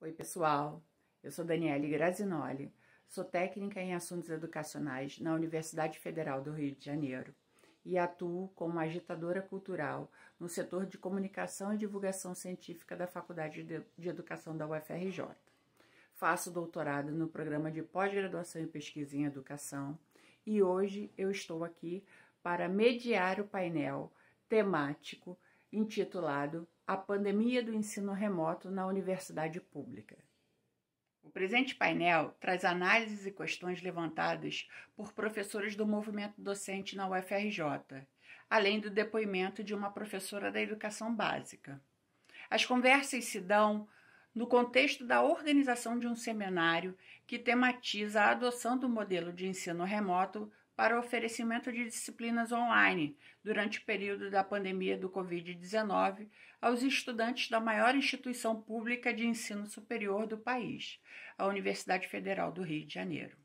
Oi, pessoal. Eu sou Daniele Grazinoli, sou técnica em assuntos educacionais na Universidade Federal do Rio de Janeiro e atuo como agitadora cultural no setor de comunicação e divulgação científica da Faculdade de Educação da UFRJ. Faço doutorado no programa de pós-graduação e pesquisa em educação e hoje eu estou aqui para mediar o painel temático intitulado A Pandemia do Ensino Remoto na Universidade Pública. O presente painel traz análises e questões levantadas por professores do movimento docente na UFRJ, além do depoimento de uma professora da educação básica. As conversas se dão no contexto da organização de um seminário que tematiza a adoção do modelo de ensino remoto para o oferecimento de disciplinas online durante o período da pandemia do Covid-19 aos estudantes da maior instituição pública de ensino superior do país, a Universidade Federal do Rio de Janeiro.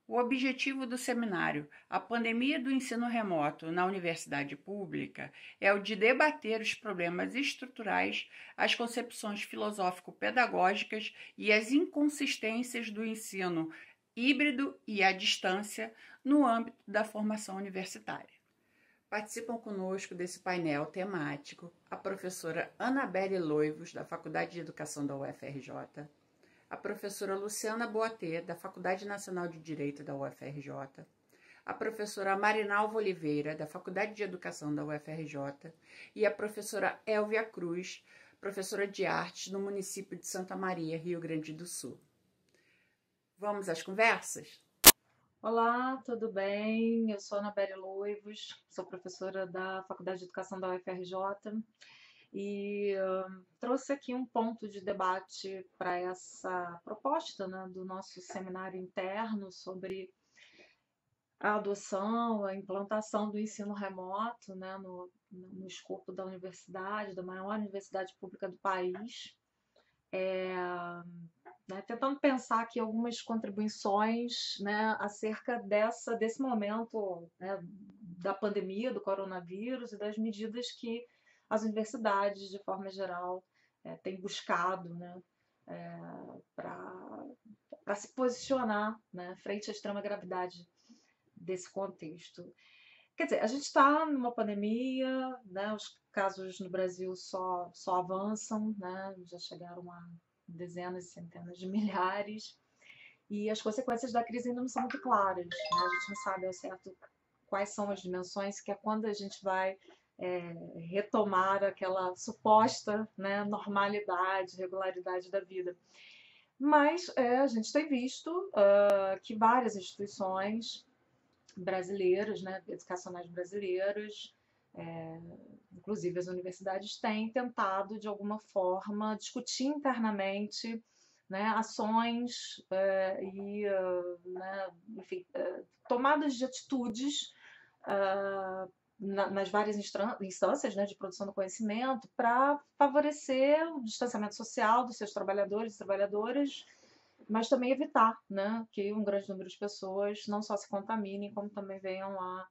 O objetivo do seminário A Pandemia do Ensino Remoto na Universidade Pública é o de debater os problemas estruturais, as concepções filosófico-pedagógicas e as inconsistências do ensino híbrido e à distância no âmbito da formação universitária. Participam conosco desse painel temático a professora Anabelle Loivos, da Faculdade de Educação da UFRJ, a professora Luciana Boatê, da Faculdade Nacional de Direito da UFRJ, a professora Marinalva Oliveira, da Faculdade de Educação da UFRJ, e a professora Elvia Cruz, professora de artes no município de Santa Maria, Rio Grande do Sul. Vamos às conversas? Olá, tudo bem? Eu sou Anabelle Loivos, sou professora da Faculdade de Educação da UFRJ e trouxe aqui um ponto de debate para essa proposta, né, do nosso seminário interno sobre a adoção, a implantação do ensino remoto, né, no escopo da universidade, da maior universidade pública do país. Né, tentando pensar aqui algumas contribuições, né, acerca desse momento, né, da pandemia, do coronavírus e das medidas que as universidades, de forma geral, têm buscado, né, para se posicionar, né, frente à extrema gravidade desse contexto. Quer dizer, a gente está numa pandemia, né, os casos no Brasil só avançam, né, já chegaram a dezenas e centenas de milhares, e as consequências da crise ainda não são muito claras, né? A gente não sabe ao certo quais são as dimensões, que é quando a gente vai retomar aquela suposta, né, normalidade, regularidade da vida. Mas a gente tem visto que várias instituições brasileiras, né, educacionais brasileiras, inclusive as universidades, têm tentado, de alguma forma, discutir internamente, né, ações né, enfim, tomadas de atitudes nas várias instâncias, né, de produção do conhecimento para favorecer o distanciamento social dos seus trabalhadores e trabalhadoras, mas também evitar, né, que um grande número de pessoas não só se contaminem, como também venham a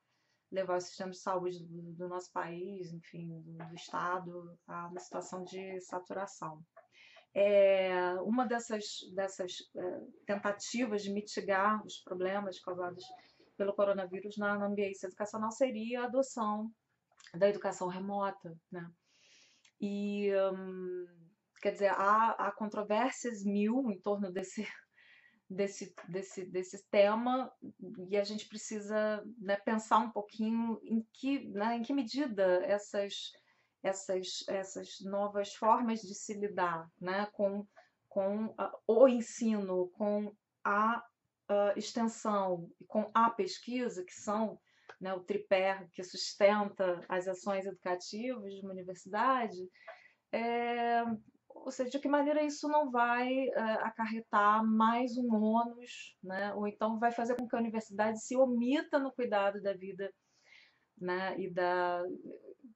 levar o sistema de saúde do nosso país, enfim, do Estado, a uma situação de saturação. Uma dessas tentativas de mitigar os problemas causados pelo coronavírus na ambiência educacional seria a adoção da educação remota, né? E, quer dizer, há controvérsias mil em torno desse tema, e a gente precisa, né, pensar um pouquinho em que medida essas novas formas de se lidar, né, com o ensino, com a extensão e com a pesquisa, que são, né, o tripé que sustenta as ações educativas de uma universidade, ou seja, de que maneira isso não vai acarretar mais um ônus, né? Ou então vai fazer com que a universidade se omita no cuidado da vida, né? E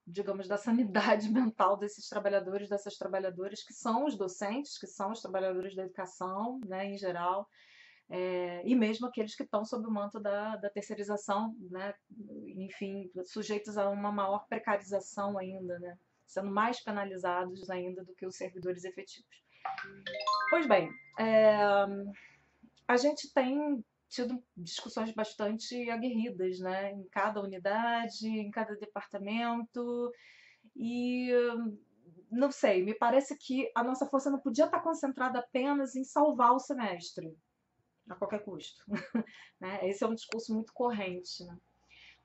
digamos, da sanidade mental desses trabalhadores, dessas trabalhadoras, que são os docentes, que são os trabalhadores da educação, né, em geral, e mesmo aqueles que estão sob o manto da terceirização, né, enfim, sujeitos a uma maior precarização ainda, né, sendo mais penalizados ainda do que os servidores efetivos. Pois bem, a gente tem tido discussões bastante aguerridas, né, em cada unidade, em cada departamento, e não sei, me parece que a nossa força não podia estar concentrada apenas em salvar o semestre, a qualquer custo. Né? Esse é um discurso muito corrente. Né?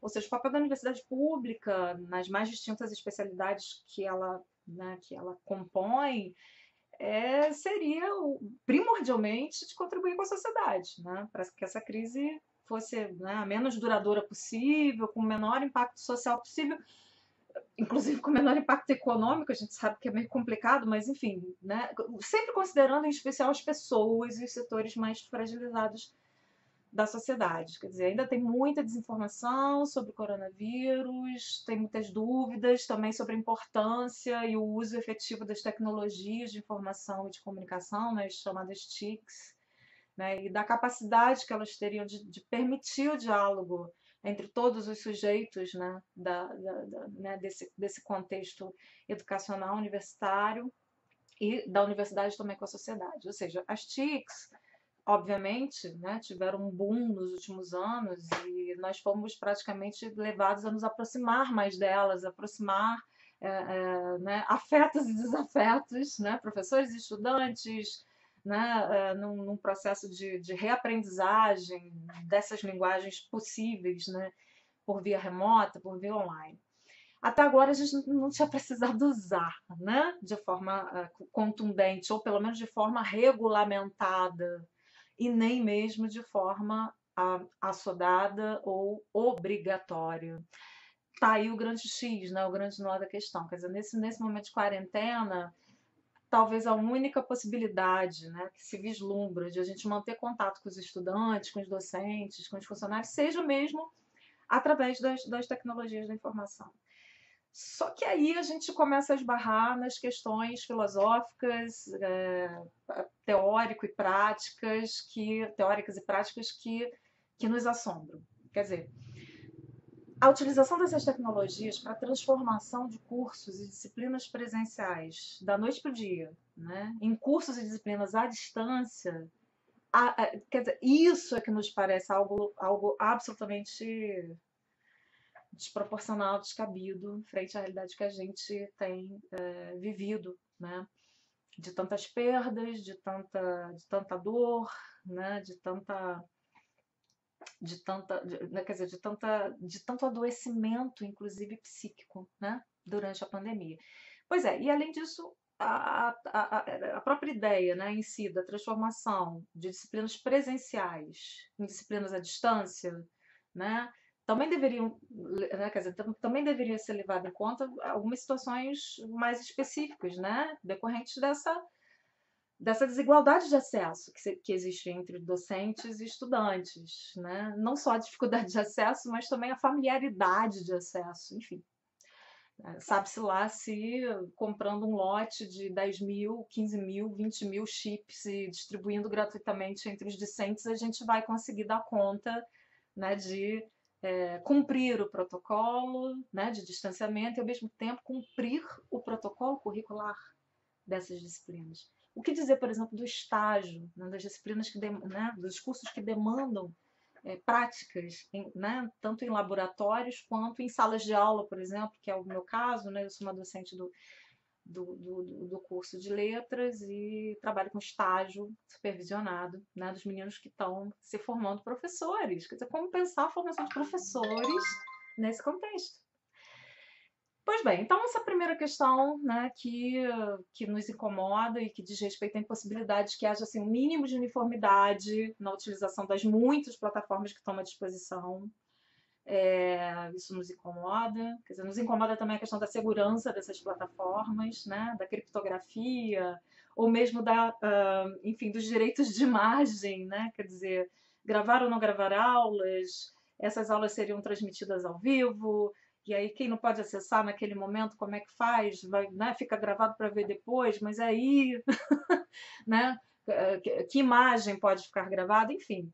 Ou seja, o papel da universidade pública, nas mais distintas especialidades que ela compõe, seria primordialmente de contribuir com a sociedade, né? Para que essa crise fosse, né, a menos duradoura possível, com o menor impacto social possível, inclusive com o menor impacto econômico. A gente sabe que é meio complicado, mas enfim, né? Sempre considerando em especial as pessoas e os setores mais fragilizados da sociedade. Quer dizer, ainda tem muita desinformação sobre o coronavírus, tem muitas dúvidas também sobre a importância e o uso efetivo das tecnologias de informação e de comunicação, né, as chamadas TICs, né, e da capacidade que elas teriam de permitir o diálogo entre todos os sujeitos, né, né, desse contexto educacional universitário e da universidade também com a sociedade. Ou seja, as TICs, obviamente, né, tiveram um boom nos últimos anos e nós fomos praticamente levados a nos aproximar mais delas, aproximar né, afetos e desafetos, né, professores e estudantes, né, num processo de reaprendizagem dessas linguagens possíveis, né, por via remota, por via online. Até agora a gente não tinha precisado usar, né, de forma contundente, ou pelo menos de forma regulamentada, e nem mesmo de forma assodada ou obrigatória. Tá aí o grande X, né, o grande nó da questão. Quer dizer, nesse momento de quarentena, talvez a única possibilidade, né, que se vislumbra de a gente manter contato com os estudantes, com os docentes, com os funcionários, seja mesmo através das tecnologias da informação. Só que aí a gente começa a esbarrar nas questões filosóficas, teóricas e práticas que nos assombram. Quer dizer, a utilização dessas tecnologias para a transformação de cursos e disciplinas presenciais da noite para o dia, né, em cursos e disciplinas à distância, quer dizer, isso é que nos parece algo absolutamente desproporcional, descabido, frente à realidade que a gente tem vivido, né? De tantas perdas, de tanta dor, né? Quer dizer, de tanto adoecimento, inclusive psíquico, né? Durante a pandemia. Pois é, e além disso, a própria ideia, né, em si da transformação de disciplinas presenciais em disciplinas à distância, né, também deveriam, né, quer dizer, também deveria ser levado em conta algumas situações mais específicas, né, decorrentes dessa desigualdade de acesso que existe entre docentes e estudantes, né? Não só a dificuldade de acesso, mas também a familiaridade de acesso, enfim. Sabe-se lá se comprando um lote de 10 mil, 15 mil, 20 mil chips e distribuindo gratuitamente entre os discentes, a gente vai conseguir dar conta, né, de cumprir o protocolo, né, de distanciamento e, ao mesmo tempo, cumprir o protocolo curricular dessas disciplinas. O que dizer, por exemplo, do estágio, né, das disciplinas né, dos cursos que demandam práticas, né, tanto em laboratórios quanto em salas de aula, por exemplo, que é o meu caso, né, eu sou uma docente do curso de letras e trabalho com estágio supervisionado, né, dos meninos que estão se formando professores. Quer dizer, como pensar a formação de professores nesse contexto? Pois bem, então essa primeira questão, né, que nos incomoda e que diz respeito à impossibilidade que haja assim, um mínimo de uniformidade na utilização das muitas plataformas que estão à disposição. Isso nos incomoda. Quer dizer, nos incomoda também a questão da segurança dessas plataformas, né, da criptografia, ou mesmo enfim, dos direitos de imagem, né, quer dizer, gravar ou não gravar aulas, essas aulas seriam transmitidas ao vivo, e aí quem não pode acessar naquele momento, como é que faz? Vai, né, fica gravado para ver depois, mas aí, né, que imagem pode ficar gravada? Enfim.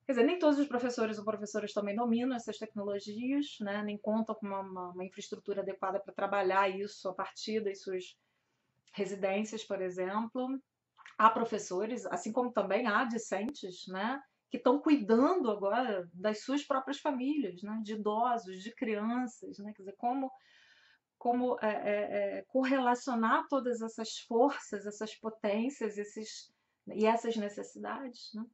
Quer dizer, nem todos os professores ou professoras também dominam essas tecnologias, né, nem contam com uma infraestrutura adequada para trabalhar isso a partir das suas residências, por exemplo, há professores, assim como também há discentes, né, que estão cuidando agora das suas próprias famílias, né, de idosos, de crianças, né, quer dizer, como correlacionar todas essas forças, essas potências, e essas necessidades, né?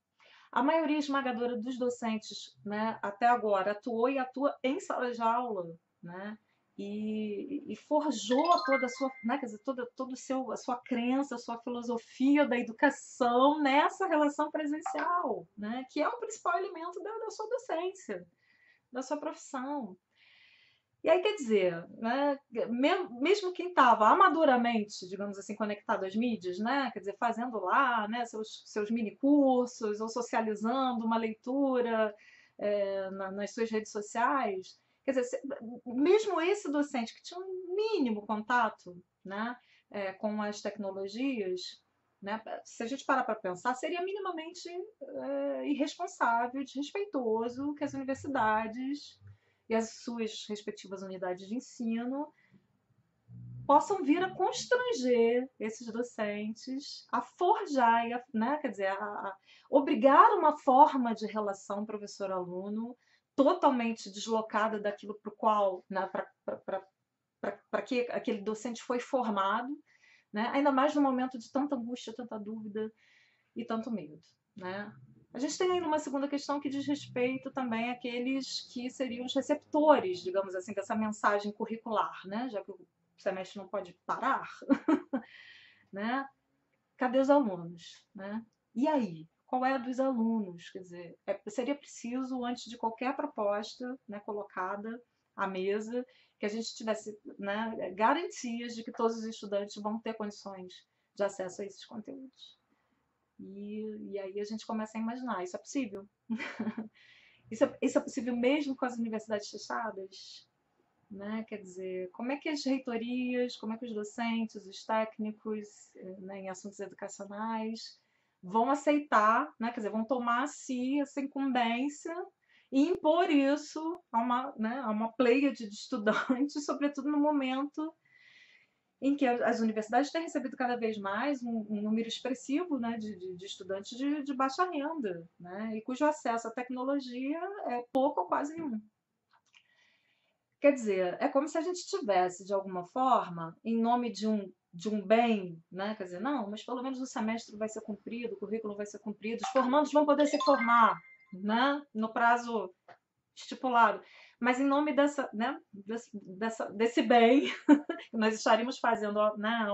A maioria esmagadora dos docentes, né, até agora, atuou e atua em sala de aula, né? E forjou toda a sua, né, quer dizer, todo o seu, a sua crença, a sua filosofia da educação nessa relação presencial, né? Que é o principal elemento da sua docência, da sua profissão. E aí, quer dizer, né, mesmo quem estava amadoramente, digamos assim, conectado às mídias, né, quer dizer, fazendo lá, né, seus mini cursos ou socializando uma leitura nas suas redes sociais, quer dizer, mesmo esse docente que tinha um mínimo contato, né, com as tecnologias, né, se a gente parar para pensar, seria minimamente irresponsável, desrespeitoso que as universidades e as suas respectivas unidades de ensino possam vir a constranger esses docentes, a forjar, né, quer dizer, a obrigar uma forma de relação professor-aluno totalmente deslocada daquilo para o qual, né, para que aquele docente foi formado, né, ainda mais no momento de tanta angústia, tanta dúvida e tanto medo, né? A gente tem ainda uma segunda questão que diz respeito também àqueles que seriam os receptores, digamos assim, dessa mensagem curricular, né? Já que o semestre não pode parar, né? Cadê os alunos, né? E aí? Qual é a dos alunos? Quer dizer, seria preciso, antes de qualquer proposta, né, colocada à mesa, que a gente tivesse, né, garantias de que todos os estudantes vão ter condições de acesso a esses conteúdos. E aí a gente começa a imaginar, isso é possível? Isso é possível mesmo com as universidades fechadas? Né? Quer dizer, como é que as reitorias, como é que os docentes, os técnicos, né, em assuntos educacionais vão aceitar, né? Quer dizer, vão tomar a si essa incumbência e impor isso a uma pleiade de estudantes, sobretudo no momento em que as universidades têm recebido cada vez mais um número expressivo, né, de estudantes de baixa renda, né, e cujo acesso à tecnologia é pouco ou quase nenhum. Quer dizer, é como se a gente tivesse, de alguma forma, em nome de um bem, né, quer dizer, não, mas pelo menos o semestre vai ser cumprido, o currículo vai ser cumprido, os formandos vão poder se formar, né, no prazo estipulado. Mas em nome né, desse bem que nós estaríamos fazendo, né,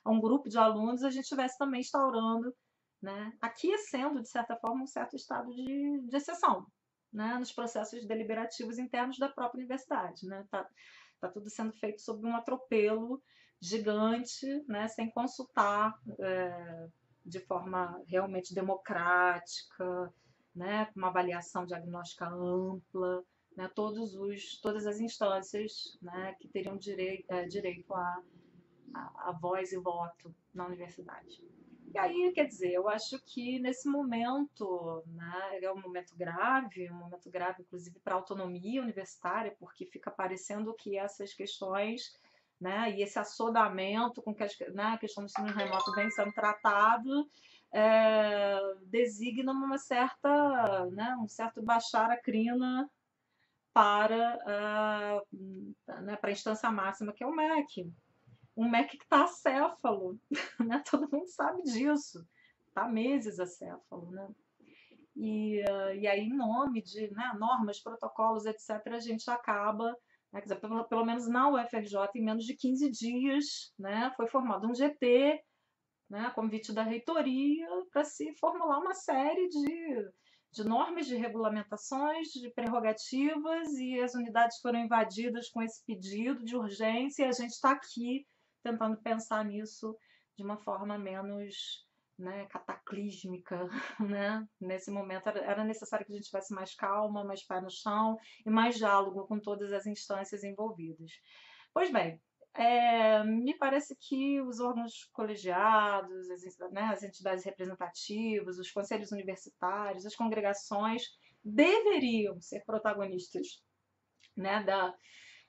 a um grupo de alunos, a gente estivesse também instaurando, né, aquecendo, de certa forma, um certo estado de exceção, né, nos processos deliberativos internos da própria universidade. Né? Tá tudo sendo feito sob um atropelo gigante, né, sem consultar de forma realmente democrática, né, com uma avaliação diagnóstica ampla, né, todas as instâncias, né, que teriam direito a voz e voto na universidade. E aí, quer dizer, eu acho que nesse momento, né, é um momento grave inclusive para a autonomia universitária, porque fica parecendo que essas questões, né, e esse assodamento com que a questão do ensino remoto vem sendo tratado, designa uma certa, né, um certo baixar a crina né, para a instância máxima, que é o MEC. Um MEC que está acéfalo, né? Todo mundo sabe disso. Está há meses acéfalo, né? E aí, em nome de, né, normas, protocolos, etc., a gente acaba, né, quer dizer, pelo menos na UFRJ, em menos de 15 dias, né, foi formado um GT, né, a convite da reitoria, para se formular uma série de normas, de regulamentações, de prerrogativas, e as unidades foram invadidas com esse pedido de urgência, e a gente está aqui tentando pensar nisso de uma forma menos, né, cataclísmica. Né? Nesse momento era necessário que a gente tivesse mais calma, mais pé no chão e mais diálogo com todas as instâncias envolvidas. Pois bem, me parece que os órgãos colegiados, né, as entidades representativas, os conselhos universitários, as congregações deveriam ser protagonistas, né,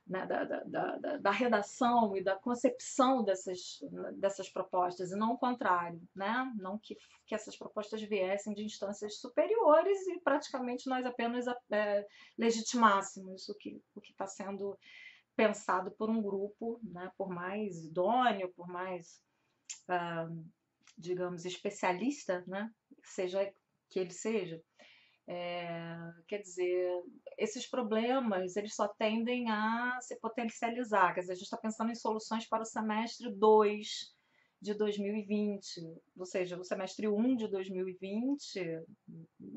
né, da redação e da concepção dessas propostas, e não o contrário, né? Não que essas propostas viessem de instâncias superiores e praticamente nós apenas legitimássemos o que está sendo pensado por um grupo, né, por mais idôneo, por mais, digamos, especialista, né, seja que ele seja. Quer dizer, esses problemas eles só tendem a se potencializar. Quer dizer, a gente está pensando em soluções para o semestre 2 de 2020, ou seja, o semestre 1 de 2020,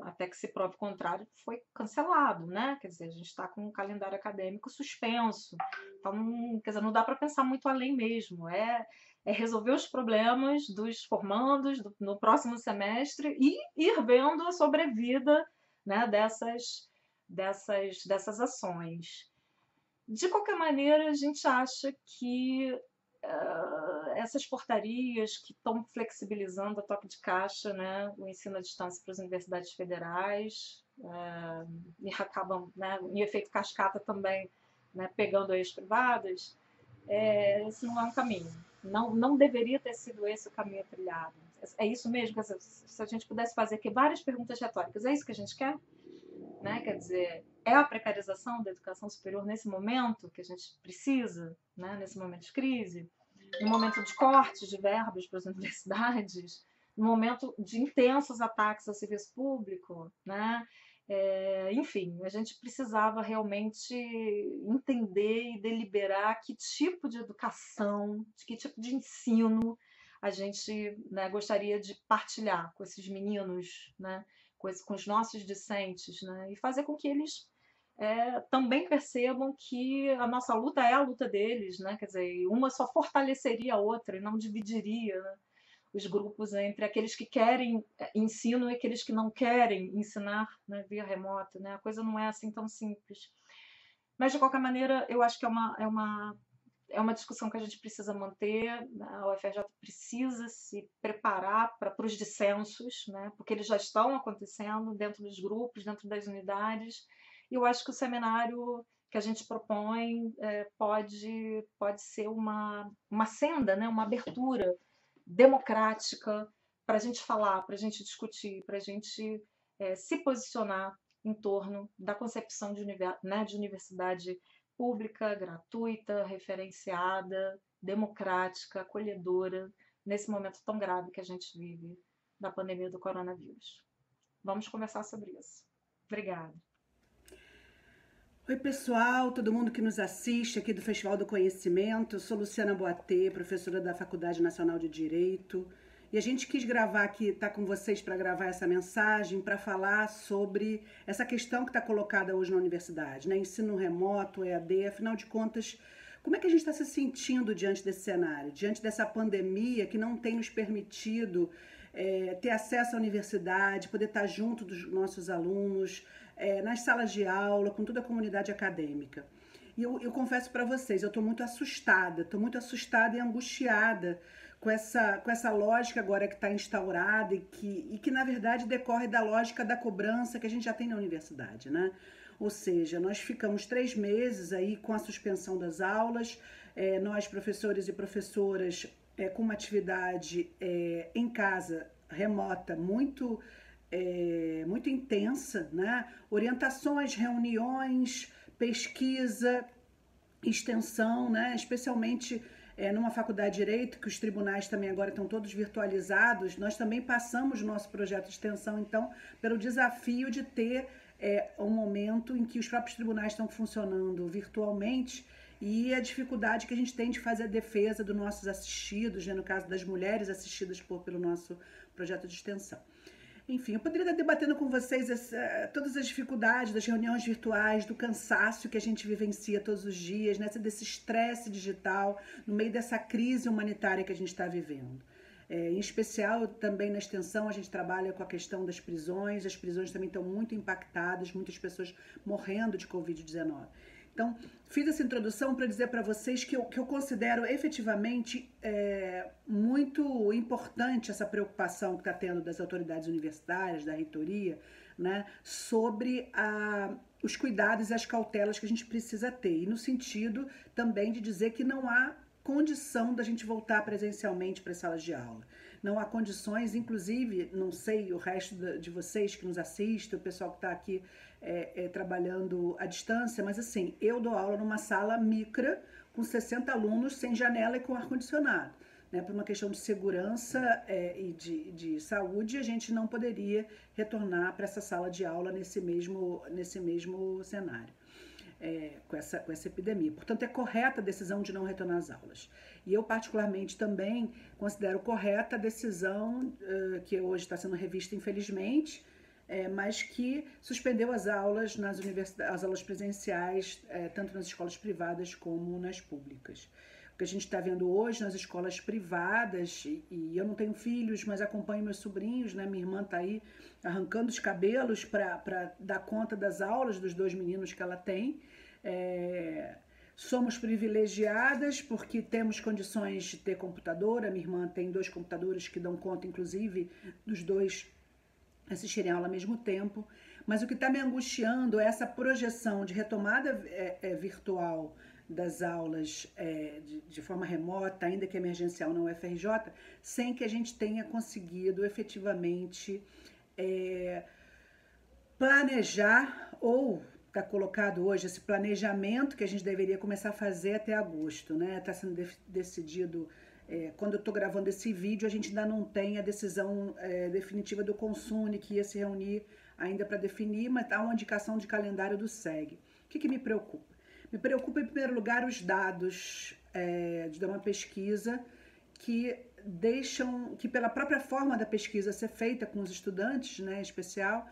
até que se prove o contrário, foi cancelado, né? Quer dizer, a gente está com um calendário acadêmico suspenso. Então, quer dizer, não dá para pensar muito além mesmo. É resolver os problemas dos formandos no próximo semestre e ir vendo a sobrevida, né, dessas ações. De qualquer maneira, a gente acha que essas portarias que estão flexibilizando a toque de caixa, né, o ensino à distância para as universidades federais, e acabam, né, em efeito cascata também, né, pegando as privadas, esse não é um caminho. Não deveria ter sido esse o caminho trilhado. É isso mesmo? Se a gente pudesse fazer aqui várias perguntas retóricas, é isso que a gente quer? Né? Quer dizer, é a precarização da educação superior nesse momento que a gente precisa, né? Nesse momento de crise, no momento de cortes de verbas para as universidades, no momento de intensos ataques ao serviço público, né? Enfim, a gente precisava realmente entender e deliberar que tipo de educação, que tipo de ensino a gente, né, gostaria de partilhar com esses meninos, né, com os nossos discentes, né, e fazer com que eles também percebam que a nossa luta é a luta deles, né, quer dizer, uma só fortaleceria a outra e não dividiria, né, os grupos entre aqueles que querem ensino e aqueles que não querem ensinar, né, via remota, né? A coisa não é assim tão simples. Mas, de qualquer maneira, eu acho que é uma discussão que a gente precisa manter. A UFRJ precisa se preparar para os dissensos, né? Porque eles já estão acontecendo dentro dos grupos, dentro das unidades. E eu acho que o seminário que a gente propõe pode ser uma senda, né? Uma abertura democrática para a gente falar, para a gente discutir, para a gente se posicionar em torno da concepção né, de universidade pública, gratuita, referenciada, democrática, acolhedora, nesse momento tão grave que a gente vive da pandemia do coronavírus. Vamos conversar sobre isso. Obrigada. Oi, pessoal, todo mundo que nos assiste aqui do Festival do Conhecimento. Eu sou Luciana Boatê, professora da Faculdade Nacional de Direito. E a gente quis gravar aqui, tá com vocês para gravar essa mensagem, para falar sobre essa questão que está colocada hoje na universidade, né? Ensino remoto, EAD, afinal de contas, como é que a gente está se sentindo diante desse cenário, diante dessa pandemia que não tem nos permitido ter acesso à universidade, poder estar junto dos nossos alunos, nas salas de aula, com toda a comunidade acadêmica. E eu confesso para vocês, eu estou muito assustada e angustiada com essa lógica agora que está instaurada e que, na verdade, decorre da lógica da cobrança que a gente já tem na universidade, né? Ou seja, nós ficamos 3 meses aí com a suspensão das aulas, nós, professores e professoras, com uma atividade em casa, remota, muito intensa, né? Orientações, reuniões, pesquisa, extensão, né? Especialmente numa faculdade de Direito, que os tribunais também agora estão todos virtualizados, nós também passamos o nosso projeto de extensão, então, pelo desafio de ter um momento em que os próprios tribunais estão funcionando virtualmente e a dificuldade que a gente tem de fazer a defesa dos nossos assistidos, né? No caso das mulheres assistidas pelo nosso projeto de extensão. Enfim, eu poderia estar debatendo com vocês todas as dificuldades das reuniões virtuais, do cansaço que a gente vivencia todos os dias, né? Desse estresse digital, no meio dessa crise humanitária que a gente está vivendo. Em especial, também na extensão, a gente trabalha com a questão das prisões. As prisões também estão muito impactadas, muitas pessoas morrendo de Covid-19. Então, fiz essa introdução para dizer para vocês que eu considero efetivamente muito importante essa preocupação que está tendo das autoridades universitárias, da reitoria, né, sobre os cuidados e as cautelas que a gente precisa ter. E no sentido também de dizer que não há condição da gente voltar presencialmente para as salas de aula. Não há condições, inclusive, não sei o resto de vocês que nos assistem, o pessoal que está aqui trabalhando à distância, mas assim, eu dou aula numa sala micra com 60 alunos, sem janela e com ar-condicionado. Né, por uma questão de segurança e de saúde, a gente não poderia retornar para essa sala de aula nesse mesmo cenário, com essa epidemia. Portanto, é correta a decisão de não retornar às aulas. E eu, particularmente, também considero correta a decisão que hoje está sendo revista, infelizmente, mas que suspendeu as aulas nas universidades, as aulas presenciais, tanto nas escolas privadas como nas públicas. O que a gente está vendo hoje nas escolas privadas, e eu não tenho filhos, mas acompanho meus sobrinhos, né? Minha irmã está aí arrancando os cabelos para dar conta das aulas dos 2 meninos que ela tem. Somos privilegiadas porque temos condições de ter computador. A minha irmã tem 2 computadores que dão conta, inclusive, dos 2 assistirem a aula ao mesmo tempo. Mas o que está me angustiando é essa projeção de retomada virtual das aulas de forma remota, ainda que emergencial na UFRJ, sem que a gente tenha conseguido efetivamente planejar, ou está colocado hoje esse planejamento que a gente deveria começar a fazer até agosto, né? Está sendo decidido, quando eu estou gravando esse vídeo, a gente ainda não tem a decisão definitiva do Consune, que ia se reunir ainda para definir, mas há uma indicação de calendário do SEG. O que me preocupa? Me preocupa, em primeiro lugar, os dados de uma pesquisa que deixam, que pela própria forma da pesquisa ser feita com os estudantes, né, em especial,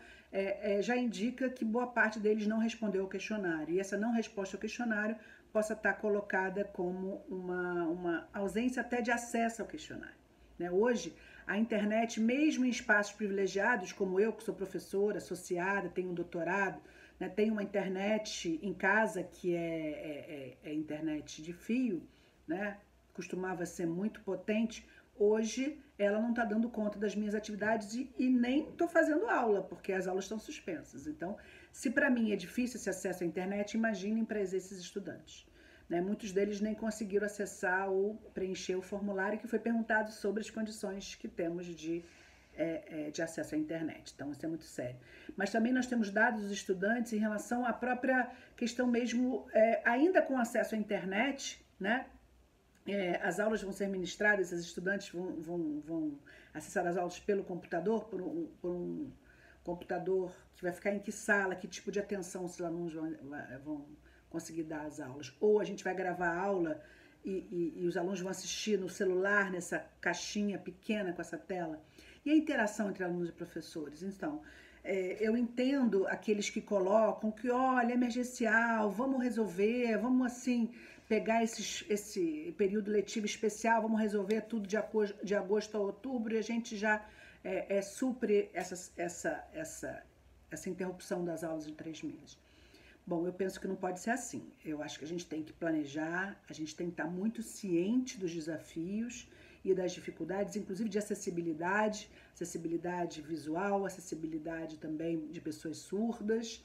já indica que boa parte deles não respondeu ao questionário. E essa não resposta ao questionário possa estar colocada como uma ausência até de acesso ao questionário. Né? Hoje, a internet, mesmo em espaços privilegiados, como eu, que sou professora, associada, tenho um doutorado, né, tem uma internet em casa que é internet de fio, né, costumava ser muito potente. Hoje ela não está dando conta das minhas atividades e nem estou fazendo aula, porque as aulas estão suspensas. Então, se para mim é difícil esse acesso à internet, imaginem para esses estudantes. Né? Muitos deles nem conseguiram acessar ou preencher o formulário que foi perguntado sobre as condições que temos de acesso à internet. Então, isso é muito sério. Mas também nós temos dados dos estudantes em relação à própria questão mesmo, ainda com acesso à internet, né? As aulas vão ser ministradas, os estudantes vão acessar as aulas pelo computador, por um computador que vai ficar em que sala, que tipo de atenção os alunos vão conseguir dar às aulas. Ou a gente vai gravar a aula e os alunos vão assistir no celular, nessa caixinha pequena com essa tela. E a interação entre alunos e professores? Então, eu entendo aqueles que colocam que, olha, é emergencial, vamos resolver, vamos assim, pegar esse período letivo especial, vamos resolver tudo de agosto a outubro e a gente já supre essa interrupção das aulas de 3 meses. Bom, eu penso que não pode ser assim. Eu acho que a gente tem que planejar, a gente tem que estar muito ciente dos desafios e das dificuldades, inclusive de acessibilidade visual, acessibilidade também de pessoas surdas.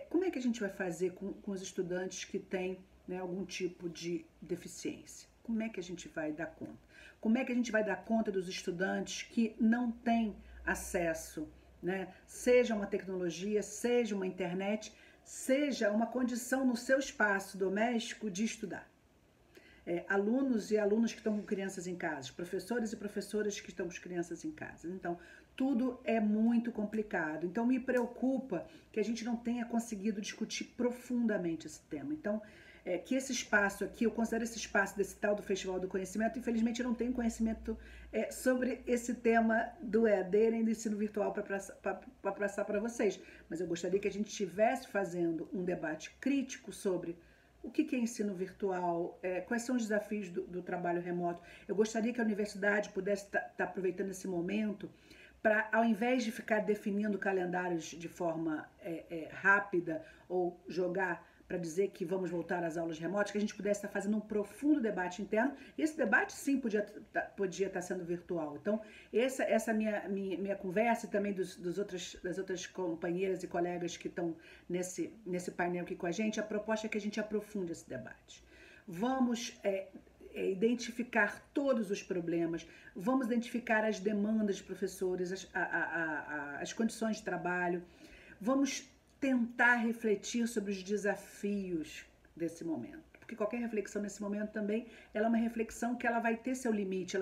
Como é que a gente vai fazer com os estudantes que têm, né, algum tipo de deficiência? Como é que a gente vai dar conta? Como é que a gente vai dar conta dos estudantes que não têm acesso, né, seja uma tecnologia, seja uma internet, seja uma condição no seu espaço doméstico de estudar? Alunos e alunas que estão com crianças em casa, professores e professoras que estão com crianças em casa. Então, tudo é muito complicado. Então, me preocupa que a gente não tenha conseguido discutir profundamente esse tema. Então, que esse espaço aqui, eu considero esse espaço desse tal do Festival do Conhecimento, infelizmente eu não tenho conhecimento sobre esse tema do EAD nem do ensino virtual para passar para vocês. Mas eu gostaria que a gente estivesse fazendo um debate crítico sobre o que é ensino virtual, quais são os desafios do trabalho remoto. Eu gostaria que a universidade pudesse estar aproveitando esse momento para, ao invés de ficar definindo calendários de forma rápida ou jogar para dizer que vamos voltar às aulas remotas, que a gente pudesse estar fazendo um profundo debate interno. E esse debate, sim, podia estar sendo virtual. Então, essa minha conversa e também das outras companheiras e colegas que estão nesse painel aqui com a gente, a proposta é que a gente aprofunde esse debate. Vamos identificar todos os problemas, vamos identificar as demandas de professores, as condições de trabalho, vamos tentar refletir sobre os desafios desse momento. Porque qualquer reflexão nesse momento também, ela é uma reflexão que ela vai ter seu limite,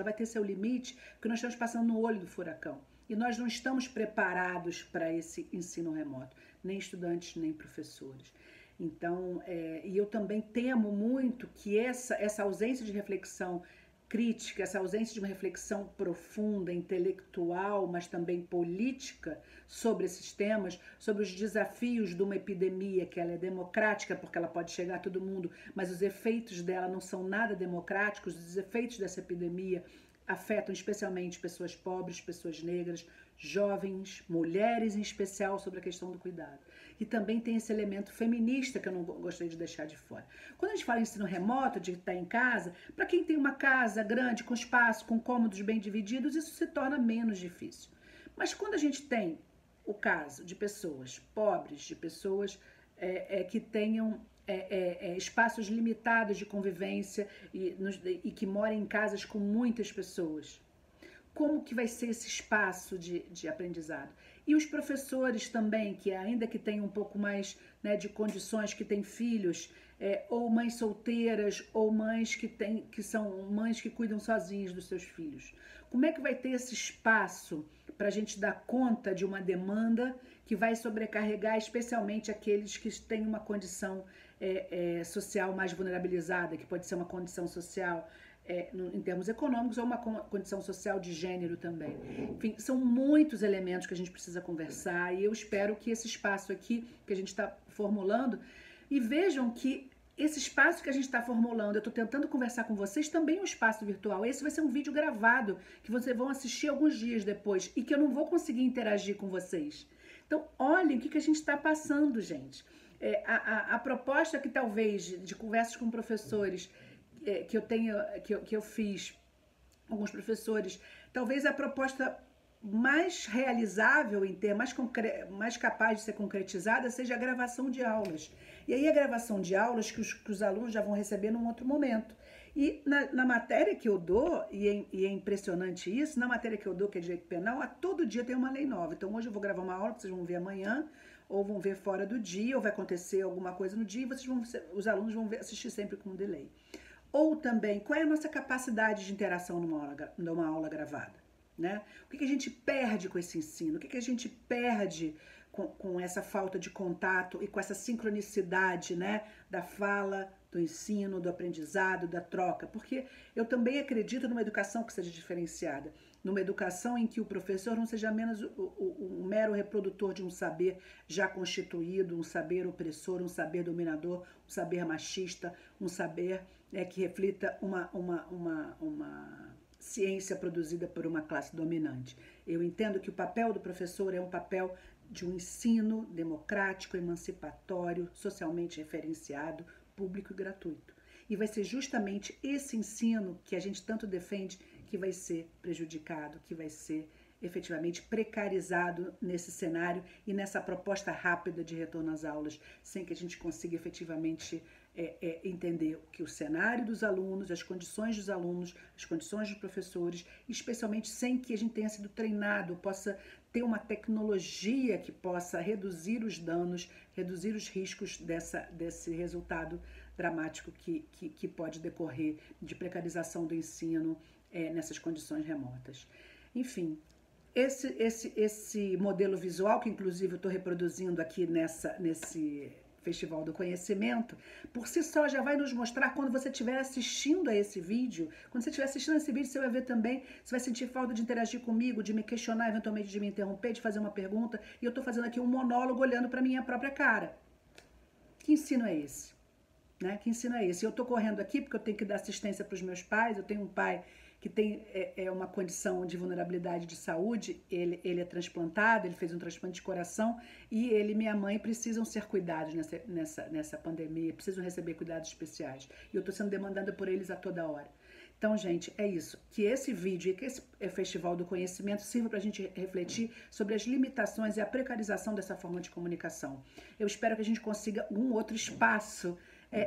porque nós estamos passando no olho do furacão. E nós não estamos preparados para esse ensino remoto, nem estudantes, nem professores. Então, e eu também temo muito que essa ausência de reflexão crítica, essa ausência de uma reflexão profunda, intelectual, mas também política sobre esses temas, sobre os desafios de uma epidemia, que ela é democrática, porque ela pode chegar a todo mundo, mas os efeitos dela não são nada democráticos. Os efeitos dessa epidemia afetam especialmente pessoas pobres, pessoas negras, jovens, mulheres em especial, sobre a questão do cuidado. E também tem esse elemento feminista que eu não gostaria de deixar de fora. Quando a gente fala em ensino remoto, de estar em casa, para quem tem uma casa grande, com espaço, com cômodos bem divididos, isso se torna menos difícil. Mas quando a gente tem o caso de pessoas pobres, de pessoas que tenham espaços limitados de convivência e que moram em casas com muitas pessoas, como que vai ser esse espaço de aprendizado? E os professores também, que ainda que tenham um pouco mais, né, de condições, que têm filhos, ou mães solteiras, ou mães que são mães que cuidam sozinhas dos seus filhos. Como é que vai ter esse espaço para a gente dar conta de uma demanda que vai sobrecarregar especialmente aqueles que têm uma condição social mais vulnerabilizada, que pode ser uma condição social em termos econômicos, ou uma condição social de gênero também. Enfim, são muitos elementos que a gente precisa conversar, e eu espero que esse espaço aqui que a gente está formulando, e vejam que esse espaço que a gente está formulando, eu estou tentando conversar com vocês, também é um espaço virtual. Esse vai ser um vídeo gravado, que vocês vão assistir alguns dias depois, e que eu não vou conseguir interagir com vocês. Então, olhem o que a gente está passando, gente. A proposta que talvez de conversas com professores que eu fiz, alguns professores, talvez a proposta mais realizável em ter, mais capaz de ser concretizada, seja a gravação de aulas. E aí a gravação de aulas que os alunos já vão receber num outro momento. E na matéria que eu dou, e é impressionante isso, na matéria que eu dou, que é direito penal, a todo dia tem uma lei nova. Então hoje eu vou gravar uma aula que vocês vão ver amanhã, ou vão ver fora do dia, ou vai acontecer alguma coisa no dia, e os alunos vão assistir sempre com um delay. Ou também, qual é a nossa capacidade de interação numa aula gravada? Né? O que a gente perde com esse ensino? O que a gente perde com essa falta de contato e com essa sincronicidade, né, da fala, do ensino, do aprendizado, da troca? Porque eu também acredito numa educação que seja diferenciada, numa educação em que o professor não seja apenas um mero reprodutor de um saber já constituído, um saber opressor, um saber dominador, um saber machista, um saber que reflita uma ciência produzida por uma classe dominante. Eu entendo que o papel do professor é um papel de um ensino democrático, emancipatório, socialmente referenciado, público e gratuito. E vai ser justamente esse ensino que a gente tanto defende que vai ser prejudicado, que vai ser efetivamente precarizado nesse cenário e nessa proposta rápida de retorno às aulas, sem que a gente consiga efetivamente entender que o cenário dos alunos, as condições dos alunos, as condições dos professores, especialmente sem que a gente tenha sido treinado, possa ter uma tecnologia que possa reduzir os danos, reduzir os riscos desse resultado dramático que pode decorrer de precarização do ensino nessas condições remotas. Enfim, esse modelo visual, que inclusive eu estou reproduzindo aqui nesse Festival do Conhecimento, por si só já vai nos mostrar, quando você estiver assistindo a esse vídeo, quando você estiver assistindo a esse vídeo, você vai ver também, você vai sentir falta de interagir comigo, de me questionar, eventualmente de me interromper, de fazer uma pergunta, e eu estou fazendo aqui um monólogo olhando para minha própria cara. Que ensino é esse? né? Que ensino é esse? Eu estou correndo aqui porque eu tenho que dar assistência para os meus pais, eu tenho um pai que tem uma condição de vulnerabilidade de saúde, ele é transplantado, ele fez um transplante de coração, e ele e minha mãe precisam ser cuidados nessa pandemia, precisam receber cuidados especiais. E eu estou sendo demandada por eles a toda hora. Então, gente, é isso. Que esse vídeo e que esse Festival do Conhecimento sirva para a gente refletir sobre as limitações e a precarização dessa forma de comunicação. Eu espero que a gente consiga um outro espaço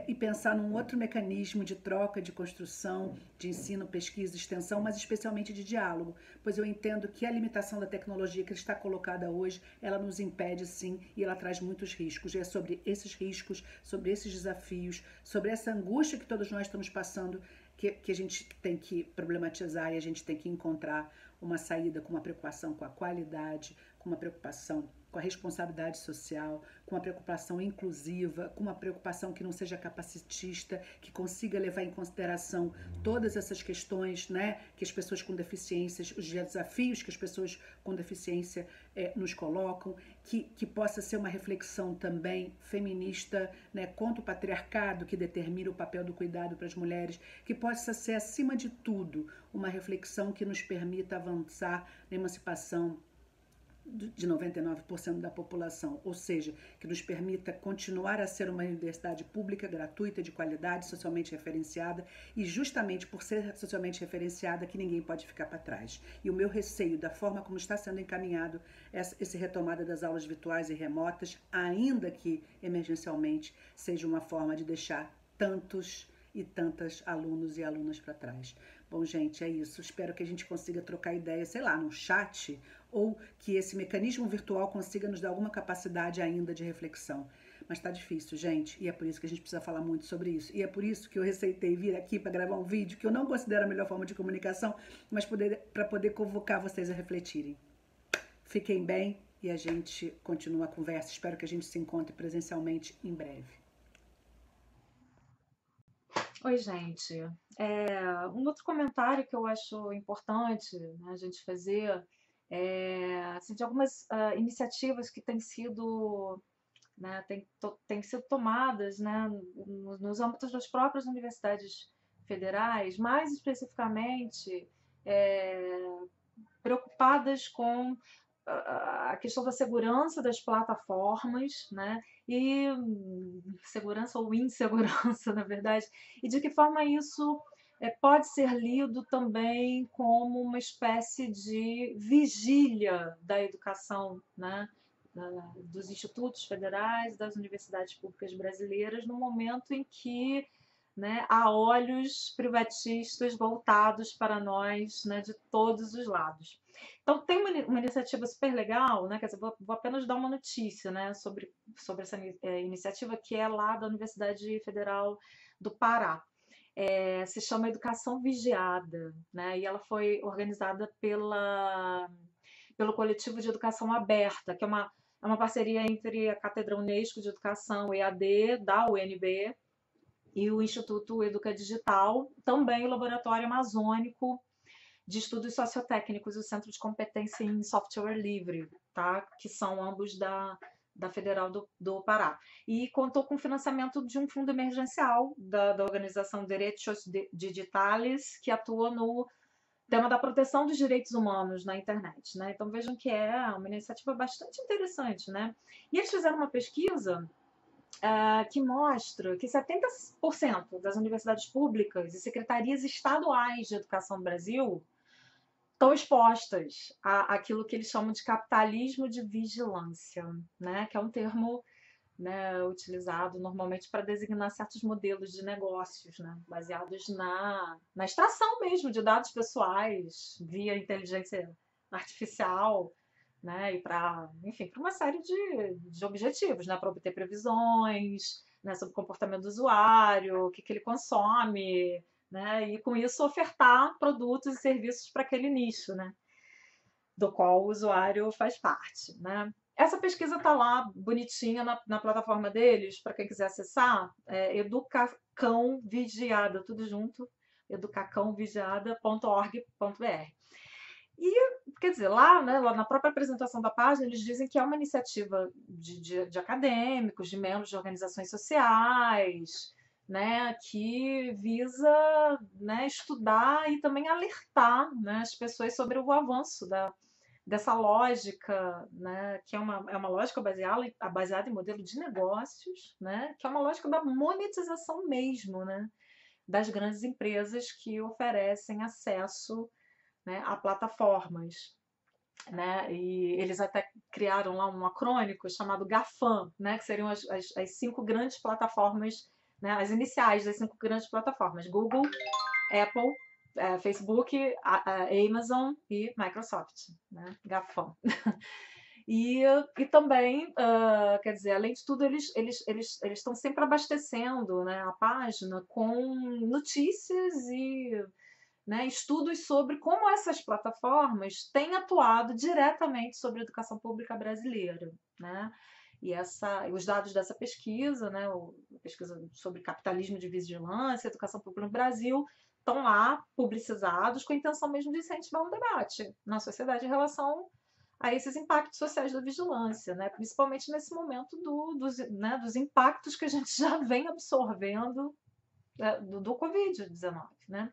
e pensar num outro mecanismo de troca, de construção, de ensino, pesquisa, extensão, mas especialmente de diálogo, pois eu entendo que a limitação da tecnologia que está colocada hoje, ela nos impede sim, e ela traz muitos riscos. E é sobre esses riscos, sobre esses desafios, sobre essa angústia que todos nós estamos passando, que a gente tem que problematizar e a gente tem que encontrar uma saída com uma preocupação com a qualidade, com uma preocupação com a responsabilidade social, com uma preocupação inclusiva, com uma preocupação que não seja capacitista, que consiga levar em consideração todas essas questões, né, que as pessoas com deficiências, os desafios que as pessoas com deficiência nos colocam, que possa ser uma reflexão também feminista, né, contra o patriarcado que determina o papel do cuidado para as mulheres, que possa ser, acima de tudo, uma reflexão que nos permita avançar na emancipação de 99% da população, ou seja, que nos permita continuar a ser uma universidade pública, gratuita, de qualidade, socialmente referenciada, e justamente por ser socialmente referenciada que ninguém pode ficar para trás. E o meu receio da forma como está sendo encaminhado essa retomada das aulas virtuais e remotas, ainda que emergencialmente, seja uma forma de deixar tantos e tantas alunos e alunas para trás. Bom, gente, é isso. Espero que a gente consiga trocar ideia, sei lá, no chat, ou que esse mecanismo virtual consiga nos dar alguma capacidade ainda de reflexão. Mas tá difícil, gente, e é por isso que a gente precisa falar muito sobre isso. E é por isso que eu receitei vir aqui para gravar um vídeo que eu não considero a melhor forma de comunicação, mas para poder convocar vocês a refletirem. Fiquem bem e a gente continua a conversa. Espero que a gente se encontre presencialmente em breve. Oi, gente. Um outro comentário que eu acho importante, né, a gente fazer assim, de algumas iniciativas que têm sido, né, têm sido tomadas, né, nos âmbitos das próprias universidades federais, mais especificamente preocupadas com a questão da segurança das plataformas, né? E segurança ou insegurança, na verdade, e de que forma isso pode ser lido também como uma espécie de vigília da educação, né? Dos institutos federais, das universidades públicas brasileiras, no momento em que, né, há olhos privatistas voltados para nós, né, de todos os lados. Então, tem uma iniciativa super legal, né? Quer dizer, vou apenas dar uma notícia, né, sobre essa iniciativa, que é lá da Universidade Federal do Pará. Se chama Educação Vigiada, né? E ela foi organizada pelo Coletivo de Educação Aberta, que é uma parceria entre a Cátedra Unesco de Educação EAD, da UNB, e o Instituto Educa Digital, também o Laboratório Amazônico de Estudos Sociotécnicos e o Centro de Competência em Software Livre, tá? Que são ambos da Federal do Pará. E contou com financiamento de um fundo emergencial da organização Derechos Digitales, que atua no tema da proteção dos direitos humanos na internet, né? Então vejam que é uma iniciativa bastante interessante, né? E eles fizeram uma pesquisa que mostra que 70% das universidades públicas e secretarias estaduais de educação do Brasil estão expostas àquilo que eles chamam de capitalismo de vigilância, né? Que é um termo, né, utilizado normalmente para designar certos modelos de negócios, né, baseados na extração mesmo de dados pessoais via inteligência artificial, né, e para, enfim, para uma série de objetivos, né, para obter previsões, né, sobre o comportamento do usuário, o que ele consome, né, e com isso ofertar produtos e serviços para aquele nicho, né, do qual o usuário faz parte, né. Essa pesquisa está lá bonitinha na plataforma deles, para quem quiser acessar, Educacão Vigiada, tudo junto, educacãovigiada.org.br. E, quer dizer, lá na própria apresentação da página, eles dizem que é uma iniciativa de acadêmicos, de membros de organizações sociais, né, que visa, né, estudar e também alertar, né, as pessoas sobre o avanço dessa lógica, né, que é uma lógica baseada em modelo de negócios, né, que é uma lógica da monetização mesmo, né, das grandes empresas que oferecem acesso, né, a plataformas. Né? E eles até criaram lá um acrônico chamado GAFAM, né? Que seriam as 5 grandes plataformas, né? As iniciais das 5 grandes plataformas: Google, Apple, Facebook, Amazon e Microsoft, né? GAFAM. E também, quer dizer, além de tudo, eles estão sempre abastecendo, né, a página com notícias e, né, estudos sobre como essas plataformas têm atuado diretamente sobre a educação pública brasileira, né? E os dados dessa pesquisa, né, a pesquisa sobre capitalismo de vigilância, educação pública no Brasil, estão lá publicizados com a intenção mesmo de incentivar um debate na sociedade em relação a esses impactos sociais da vigilância, né? Principalmente nesse momento dos impactos que a gente já vem absorvendo, do Covid-19, né?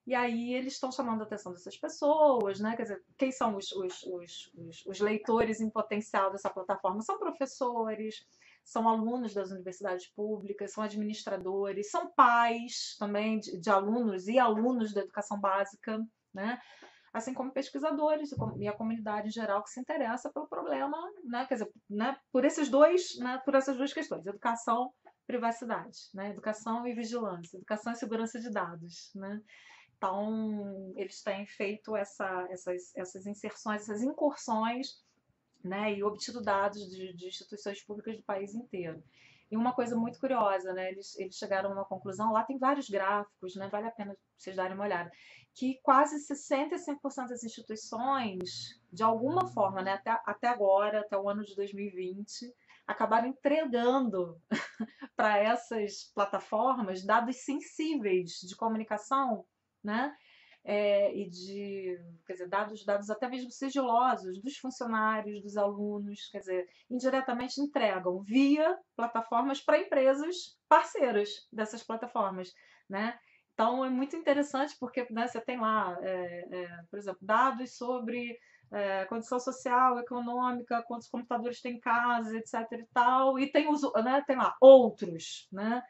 E aí eles estão chamando a atenção dessas pessoas, né? Quer dizer, quem são os leitores em potencial dessa plataforma? São professores, são alunos das universidades públicas, são administradores, são pais também de alunos e alunos da educação básica, né? Assim como pesquisadores e a comunidade em geral que se interessa pelo problema, né? Quer dizer, né? Por essas duas questões, educação, privacidade, né? Educação e vigilância, educação e segurança de dados, né? Então, eles têm feito essas inserções, essas incursões, né, e obtido dados de instituições públicas do país inteiro. E uma coisa muito curiosa, né, eles chegaram a uma conclusão, lá tem vários gráficos, né, vale a pena vocês darem uma olhada, que quase 65% das instituições, de alguma forma, né, até agora, até o ano de 2020, acabaram entregando para essas plataformas dados sensíveis de comunicação, né? Quer dizer, dados até mesmo sigilosos dos funcionários, dos alunos, quer dizer, indiretamente entregam via plataformas para empresas parceiras dessas plataformas, né? Então é muito interessante porque, né, você tem lá, por exemplo, dados sobre condição social, econômica, quantos computadores tem em casa, etc e tal, e tem, né, tem lá outros, né?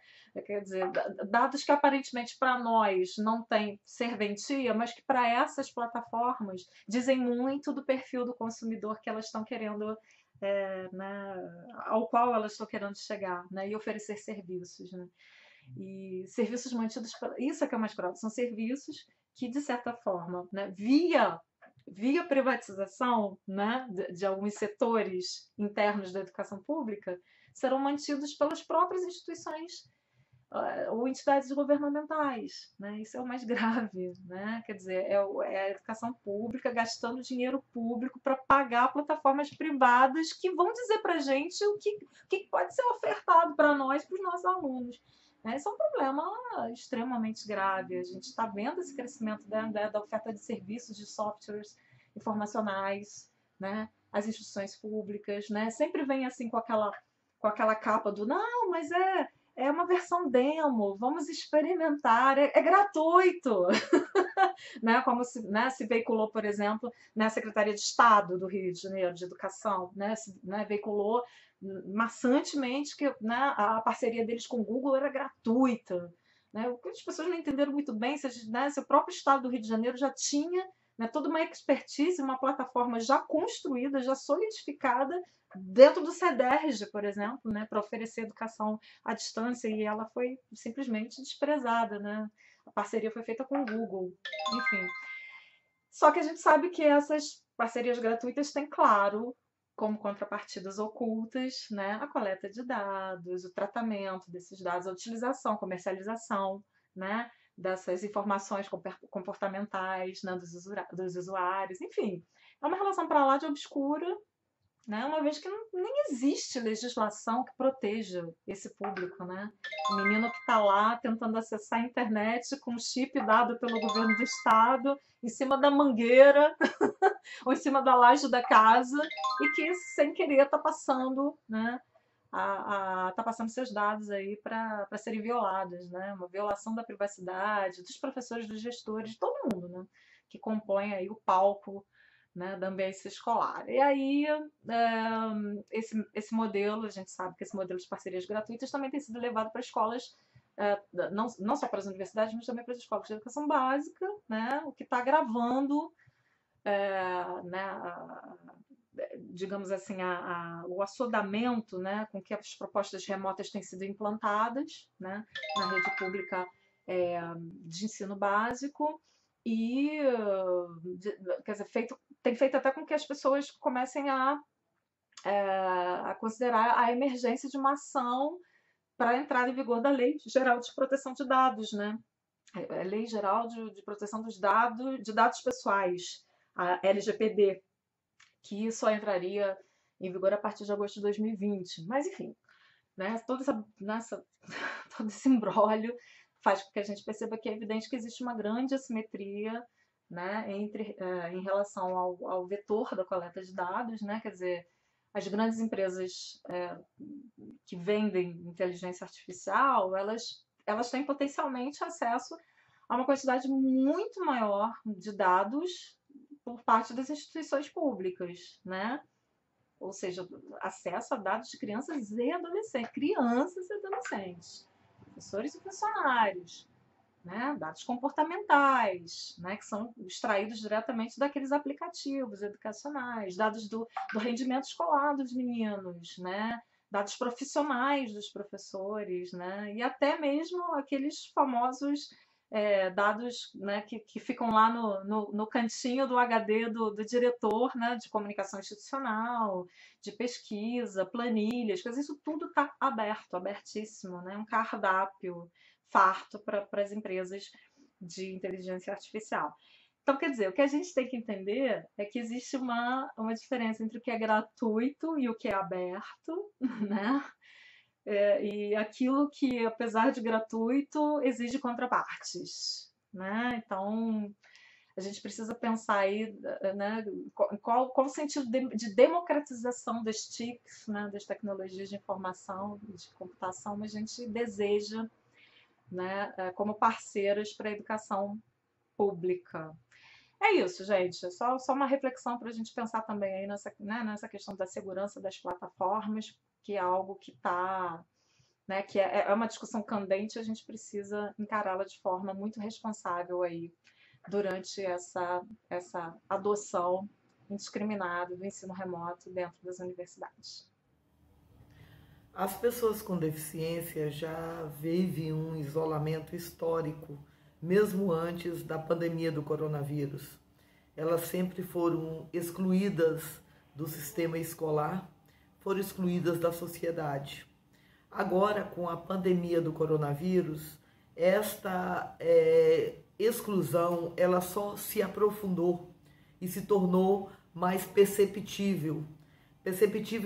Quer dizer, dados que aparentemente para nós não têm serventia, mas que para essas plataformas dizem muito do perfil do consumidor que elas estão querendo, né, ao qual elas estão querendo chegar, né, e oferecer serviços, né? E serviços mantidos, isso é que é mais grosso, são serviços que, de certa forma, né, via privatização, né, de alguns setores internos da educação pública, serão mantidos pelas próprias instituições ou entidades governamentais, né? Isso é o mais grave, né? Quer dizer, é a educação pública gastando dinheiro público para pagar plataformas privadas que vão dizer para a gente o que pode ser ofertado para nós, para os nossos alunos. Esse é um problema extremamente grave. A gente está vendo esse crescimento da oferta de serviços, de softwares informacionais, né? As instituições públicas, né? Sempre vem assim com aquela capa do não, mas é uma versão demo, vamos experimentar, é gratuito. Né? Como se veiculou, por exemplo, na Secretaria de Estado do Rio de Janeiro, de Educação, né? Veiculou maçantemente que, né, a parceria deles com o Google era gratuita. Né? O que as pessoas não entenderam muito bem, se o próprio Estado do Rio de Janeiro já tinha, né, toda uma expertise, uma plataforma já construída, já solidificada, dentro do CEDERJ, por exemplo, né, para oferecer educação à distância, e ela foi simplesmente desprezada, né? A parceria foi feita com o Google, enfim. Só que a gente sabe que essas parcerias gratuitas têm, claro, como contrapartidas ocultas, né, a coleta de dados, o tratamento desses dados, a utilização, comercialização, né, dessas informações comportamentais, né, dos usuários, enfim. É uma relação para lá de obscura, né? Uma vez que nem existe legislação que proteja esse público, né? O menino que está lá tentando acessar a internet com um chip dado pelo governo do estado, em cima da mangueira ou em cima da laje da casa, e que, sem querer, está passando, né, a tá passando seus dados aí para serem violados, né? Uma violação da privacidade dos professores, dos gestores, de todo mundo, né? Que compõe aí o palco, né, da ambiência escolar. E aí, esse modelo, a gente sabe que esse modelo de parcerias gratuitas também tem sido levado para escolas, não só para as universidades, mas também para as escolas de educação básica, né, o que está agravando, né, digamos assim, o assodamento, né, com que as propostas remotas têm sido implantadas, né, na rede pública de ensino básico e, quer dizer, tem feito até com que as pessoas comecem a considerar a emergência de uma ação para a entrada em vigor da Lei Geral de Proteção de Dados, né? A Lei Geral de Proteção dos Dados, de Dados Pessoais, a LGPD, que só entraria em vigor a partir de agosto de 2020. Mas, enfim, né, todo esse imbróglio faz com que a gente perceba que é evidente que existe uma grande assimetria, né, em relação ao vetor da coleta de dados, né, quer dizer, as grandes empresas que vendem inteligência artificial, elas têm potencialmente acesso a uma quantidade muito maior de dados por parte das instituições públicas, né? Ou seja, acesso a dados de crianças e adolescentes, professores e funcionários, né? Dados comportamentais, né? Que são extraídos diretamente daqueles aplicativos educacionais, dados do rendimento escolar dos meninos, né? Dados profissionais dos professores, né? E até mesmo aqueles famosos dados, né, que ficam lá no cantinho do HD do diretor, né, de comunicação institucional, de pesquisa, planilhas, isso tudo está abertíssimo, né, um cardápio farto para as empresas de inteligência artificial. Então, quer dizer, o que a gente tem que entender é que existe uma diferença entre o que é gratuito e o que é aberto, né? E aquilo que, apesar de gratuito, exige contrapartes, né? Então, a gente precisa pensar aí, né, qual o sentido de democratização das TICs, né, das tecnologias de informação, de computação, a gente deseja, né, como parceiras para a educação pública. É isso, gente. Só uma reflexão para a gente pensar também aí nessa questão da segurança das plataformas, que é algo que está, né, que é uma discussão candente, a gente precisa encará-la de forma muito responsável aí durante essa adoção indiscriminada do ensino remoto dentro das universidades. As pessoas com deficiência já vivem um isolamento histórico, mesmo antes da pandemia do coronavírus. Elas sempre foram excluídas do sistema escolar, foram excluídas da sociedade. Agora, com a pandemia do coronavírus, esta exclusão ela só se aprofundou e se tornou mais perceptível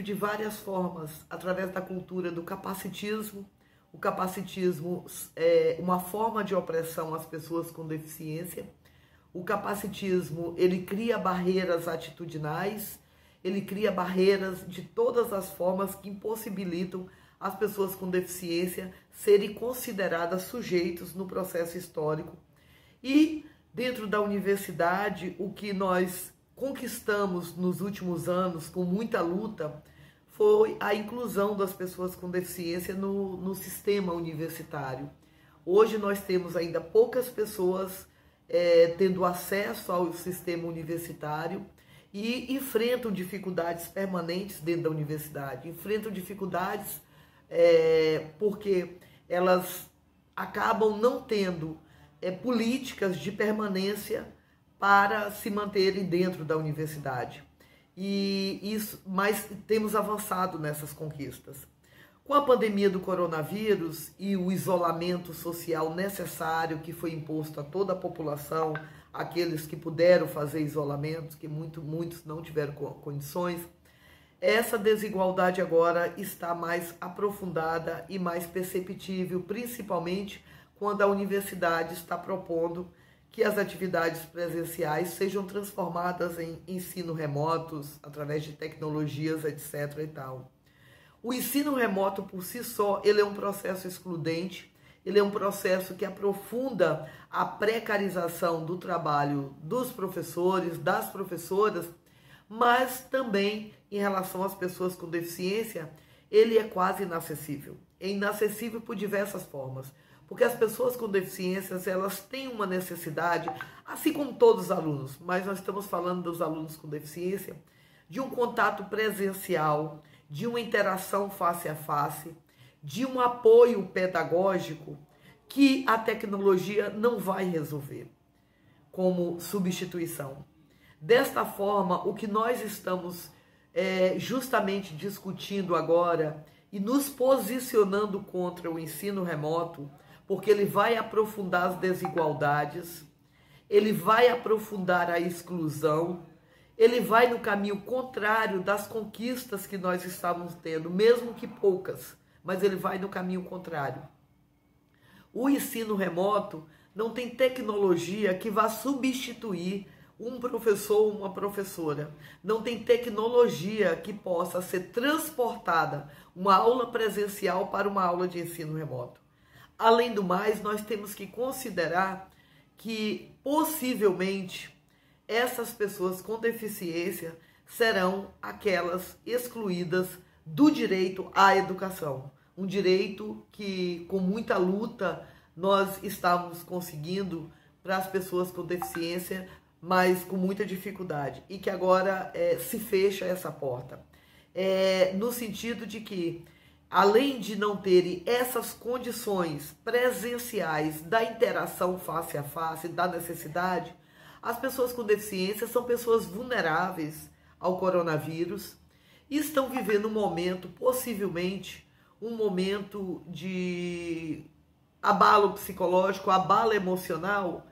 de várias formas, através da cultura do capacitismo. O capacitismo é uma forma de opressão às pessoas com deficiência. O capacitismo, ele cria barreiras atitudinais, ele cria barreiras de todas as formas que impossibilitam as pessoas com deficiência serem consideradas sujeitos no processo histórico. E dentro da universidade, o que nós conquistamos nos últimos anos com muita luta foi a inclusão das pessoas com deficiência no sistema universitário. Hoje nós temos ainda poucas pessoas tendo acesso ao sistema universitário e enfrentam dificuldades permanentes dentro da universidade, enfrentam dificuldades porque elas acabam não tendo políticas de permanência para se manterem dentro da universidade. Mas temos avançado nessas conquistas. Com a pandemia do coronavírus e o isolamento social necessário que foi imposto a toda a população, aqueles que puderam fazer isolamento, que muitos não tiveram condições, essa desigualdade agora está mais aprofundada e mais perceptível, principalmente quando a universidade está propondo que as atividades presenciais sejam transformadas em ensino remotos, através de tecnologias, etc. e tal. O ensino remoto por si só, ele é um processo excludente, ele é um processo que aprofunda a precarização do trabalho dos professores, das professoras, mas também em relação às pessoas com deficiência, ele é quase inacessível. É inacessível por diversas formas, porque as pessoas com deficiências, elas têm uma necessidade, assim como todos os alunos, mas nós estamos falando dos alunos com deficiência, de um contato presencial, de uma interação face a face, de um apoio pedagógico que a tecnologia não vai resolver como substituição. Desta forma, o que nós estamos justamente discutindo agora e nos posicionando contra o ensino remoto, porque ele vai aprofundar as desigualdades, ele vai aprofundar a exclusão, ele vai no caminho contrário das conquistas que nós estávamos tendo, mesmo que poucas, mas ele vai no caminho contrário. O ensino remoto não tem tecnologia que vá substituir um professor ou uma professora. Não tem tecnologia que possa ser transportada uma aula presencial para uma aula de ensino remoto. Além do mais, nós temos que considerar que possivelmente essas pessoas com deficiência serão aquelas excluídas do direito à educação. Um direito que, com muita luta, nós estamos conseguindo para as pessoas com deficiência, mas com muita dificuldade. E que agora se fecha essa porta. No sentido de que, além de não terem essas condições presenciais da interação face a face, da necessidade, as pessoas com deficiência são pessoas vulneráveis ao coronavírus e estão vivendo um momento, possivelmente, um momento de abalo psicológico, abalo emocional,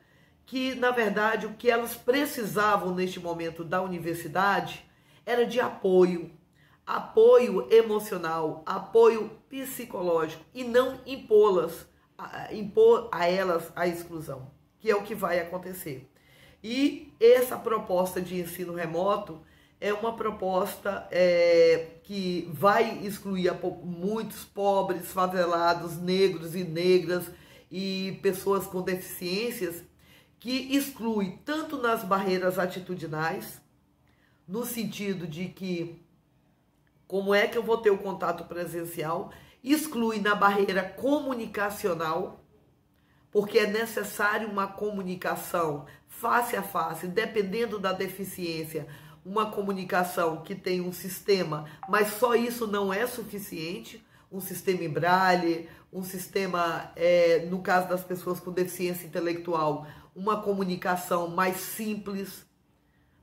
que, na verdade, o que elas precisavam neste momento da universidade era de apoio emocional, apoio psicológico, e não impor a elas a exclusão, que é o que vai acontecer. E essa proposta de ensino remoto é uma proposta que vai excluir muitos pobres, favelados, negros e negras e pessoas com deficiências, que exclui tanto nas barreiras atitudinais, no sentido de que como é que eu vou ter o contato presencial, exclui na barreira comunicacional, porque é necessário uma comunicação face a face, dependendo da deficiência, uma comunicação que tem um sistema, mas só isso não é suficiente, um sistema em braille, um sistema, no caso das pessoas com deficiência intelectual, uma comunicação mais simples,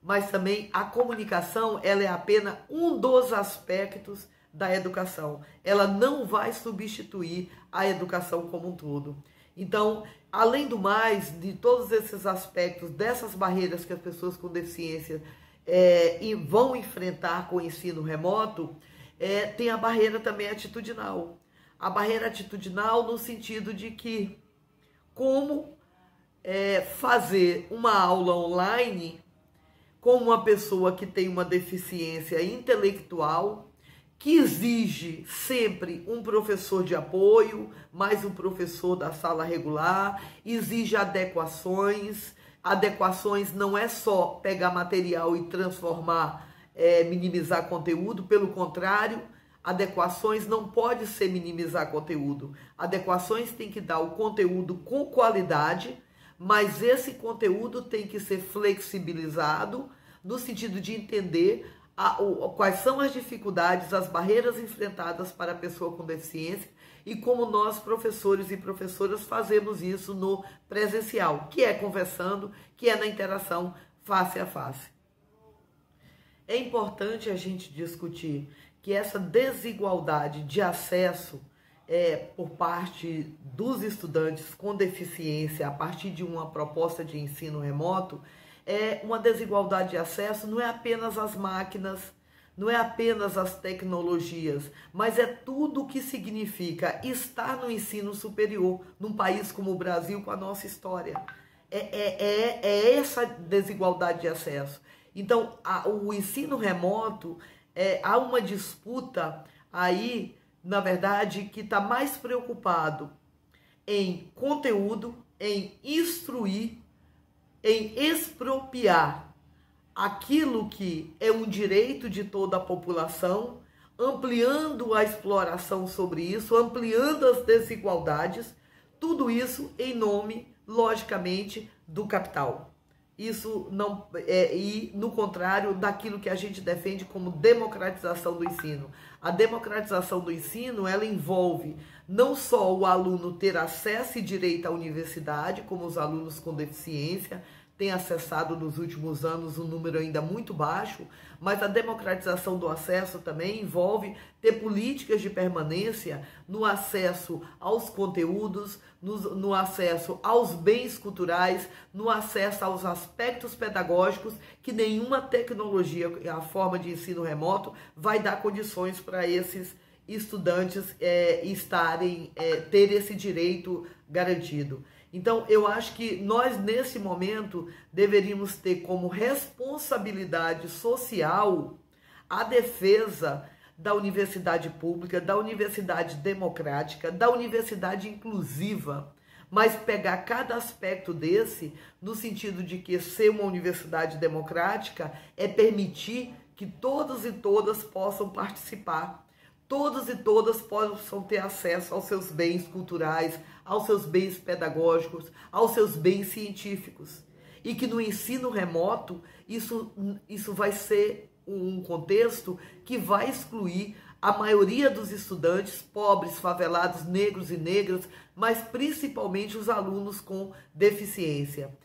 mas também a comunicação, ela é apenas um dos aspectos da educação. Ela não vai substituir a educação como um todo. Então, além do mais, de todos esses aspectos, dessas barreiras que as pessoas com deficiência vão enfrentar com o ensino remoto, tem a barreira também atitudinal. A barreira atitudinal no sentido de que como fazer uma aula online com uma pessoa que tem uma deficiência intelectual, que exige sempre um professor de apoio, mais um professor da sala regular, exige adequações. Adequações não é só pegar material e transformar, minimizar conteúdo, pelo contrário, adequações não pode ser minimizar conteúdo. Adequações tem que dar o conteúdo com qualidade, mas esse conteúdo tem que ser flexibilizado no sentido de entender quais são as dificuldades, as barreiras enfrentadas para a pessoa com deficiência e como nós, professores e professoras, fazemos isso no presencial, que é conversando, que é na interação face a face. É importante a gente discutir que essa desigualdade de acesso por parte dos estudantes com deficiência a partir de uma proposta de ensino remoto, uma desigualdade de acesso, não é apenas as máquinas, não é apenas as tecnologias, mas é tudo o que significa estar no ensino superior num país como o Brasil, com a nossa história. É essa desigualdade de acesso. Então, o ensino remoto, há uma disputa aí, na verdade, que está mais preocupado em conteúdo, em instruir, em expropriar aquilo que é um direito de toda a população, ampliando a exploração sobre isso, ampliando as desigualdades, tudo isso em nome, logicamente, do capital. Isso não e no contrário daquilo que a gente defende como democratização do ensino. A democratização do ensino, ela envolve não só o aluno ter acesso e direito à universidade, como os alunos com deficiência têm acessado nos últimos anos, um número ainda muito baixo, mas a democratização do acesso também envolve ter políticas de permanência no acesso aos conteúdos, no acesso aos bens culturais, no acesso aos aspectos pedagógicos que nenhuma tecnologia, a forma de ensino remoto, vai dar condições para esses estudantes ter esse direito garantido. Então, eu acho que nós, nesse momento, deveríamos ter como responsabilidade social a defesa da universidade pública, da universidade democrática, da universidade inclusiva, mas pegar cada aspecto desse no sentido de que ser uma universidade democrática é permitir que todos e todas possam participar. Todos e todas possam ter acesso aos seus bens culturais, aos seus bens pedagógicos, aos seus bens científicos. E que no ensino remoto, isso vai ser um contexto que vai excluir a maioria dos estudantes pobres, favelados, negros e negras, mas principalmente os alunos com deficiência.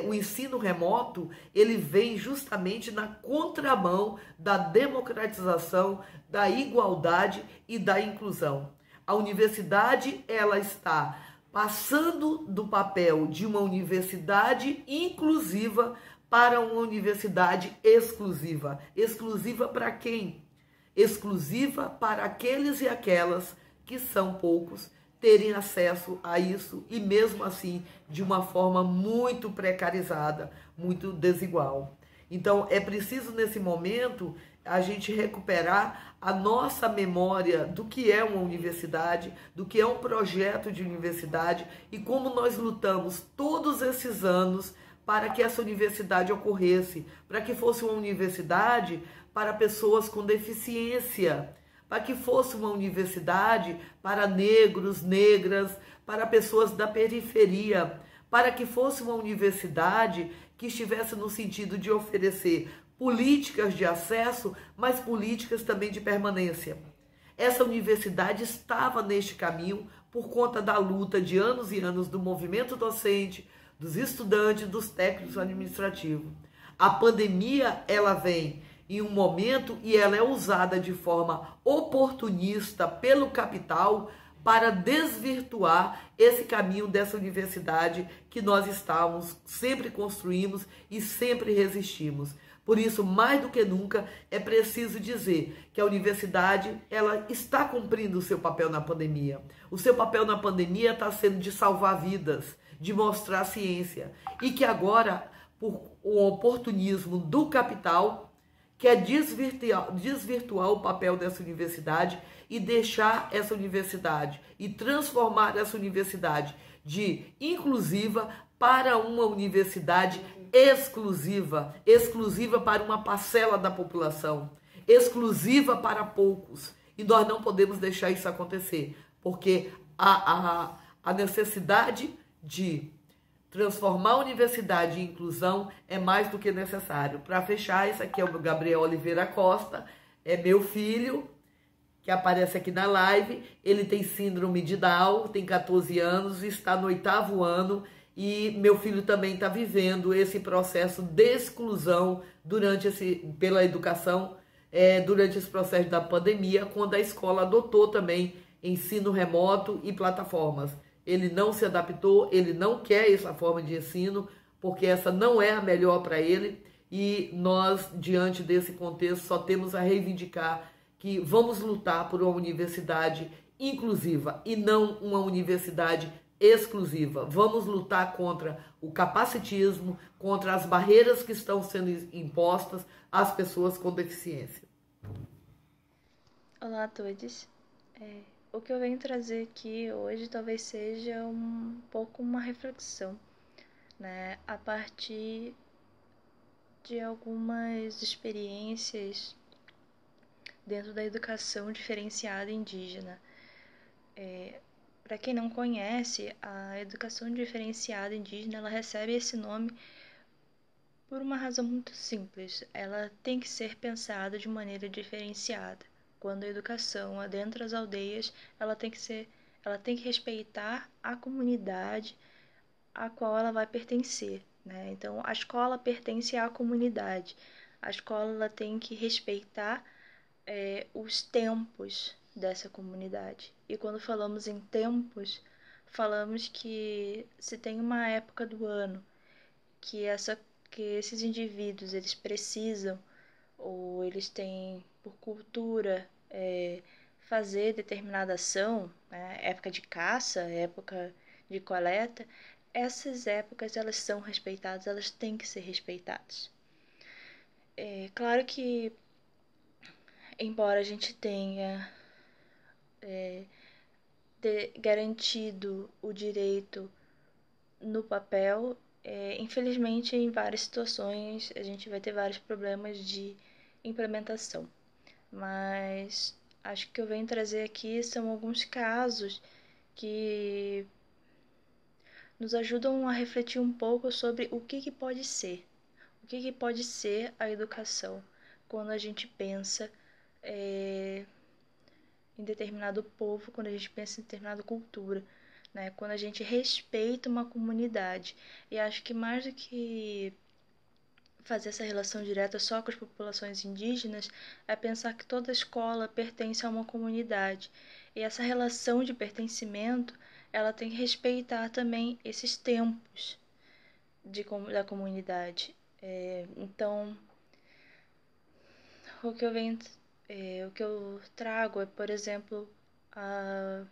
O ensino remoto, ele vem justamente na contramão da democratização, da igualdade e da inclusão. A universidade, ela está passando do papel de uma universidade inclusiva para uma universidade exclusiva. Exclusiva para quem? Exclusiva para aqueles e aquelas que são poucos terem acesso a isso e mesmo assim de uma forma muito precarizada, muito desigual. Então é preciso nesse momento a gente recuperar a nossa memória do que é uma universidade, do que é um projeto de universidade e como nós lutamos todos esses anos para que essa universidade ocorresse, para que fosse uma universidade para pessoas com deficiência, para que fosse uma universidade para negros, negras, para pessoas da periferia, para que fosse uma universidade que estivesse no sentido de oferecer políticas de acesso, mas políticas também de permanência. Essa universidade estava neste caminho por conta da luta de anos e anos do movimento docente, dos estudantes, dos técnicos administrativos. A pandemia, ela vem em um momento e ela é usada de forma oportunista pelo capital para desvirtuar esse caminho dessa universidade que nós sempre construímos e sempre resistimos. Por isso, mais do que nunca, é preciso dizer que a universidade ela está cumprindo o seu papel na pandemia. O seu papel na pandemia está sendo de salvar vidas, de mostrar ciência. E que agora, por o oportunismo do capital, quer desvirtuar o papel dessa universidade e deixar essa universidade e transformar essa universidade de inclusiva para uma universidade exclusiva, exclusiva para uma parcela da população, exclusiva para poucos. E nós não podemos deixar isso acontecer, porque a necessidade de transformar a universidade em inclusão é mais do que necessário. Para fechar, esse aqui é o Gabriel Oliveira Costa, é meu filho, que aparece aqui na live. Ele tem síndrome de Down, tem 14 anos, está no 8º ano, e meu filho também está vivendo esse processo de exclusão pela educação, durante esse processo da pandemia, quando a escola adotou também ensino remoto e plataformas. Ele não se adaptou, ele não quer essa forma de ensino, porque essa não é a melhor para ele, e nós, diante desse contexto, só temos a reivindicar que vamos lutar por uma universidade inclusiva e não uma universidade exclusiva. Vamos lutar contra o capacitismo, contra as barreiras que estão sendo impostas às pessoas com deficiência. Olá a todos. O que eu venho trazer aqui hoje talvez seja um pouco uma reflexão, né, a partir de algumas experiências dentro da educação diferenciada indígena. Para quem não conhece, a educação diferenciada indígena, ela recebe esse nome por uma razão muito simples. Ela tem que ser pensada de maneira diferenciada. Quando a educação adentra as aldeias, ela tem que respeitar a comunidade a qual ela vai pertencer, né? Então, a escola pertence à comunidade. A escola ela tem que respeitar os tempos dessa comunidade. E quando falamos em tempos, falamos que se tem uma época do ano que esses indivíduos eles precisam ou eles têm por cultura fazer determinada ação, né? Época de caça, época de coleta, essas épocas elas são respeitadas, elas têm que ser respeitadas. É claro que, embora a gente tenha garantido o direito no papel, infelizmente em várias situações a gente vai ter vários problemas de implementação. Mas acho que eu venho trazer aqui são alguns casos que nos ajudam a refletir um pouco sobre o que pode ser. O que pode ser a educação quando a gente pensa em determinado povo, quando a gente pensa em determinada cultura, né? Quando a gente respeita uma comunidade. E acho que mais do que fazer essa relação direta só com as populações indígenas, é pensar que toda escola pertence a uma comunidade. E essa relação de pertencimento, ela tem que respeitar também esses tempos da comunidade. Então, o que eu trago é, por exemplo, a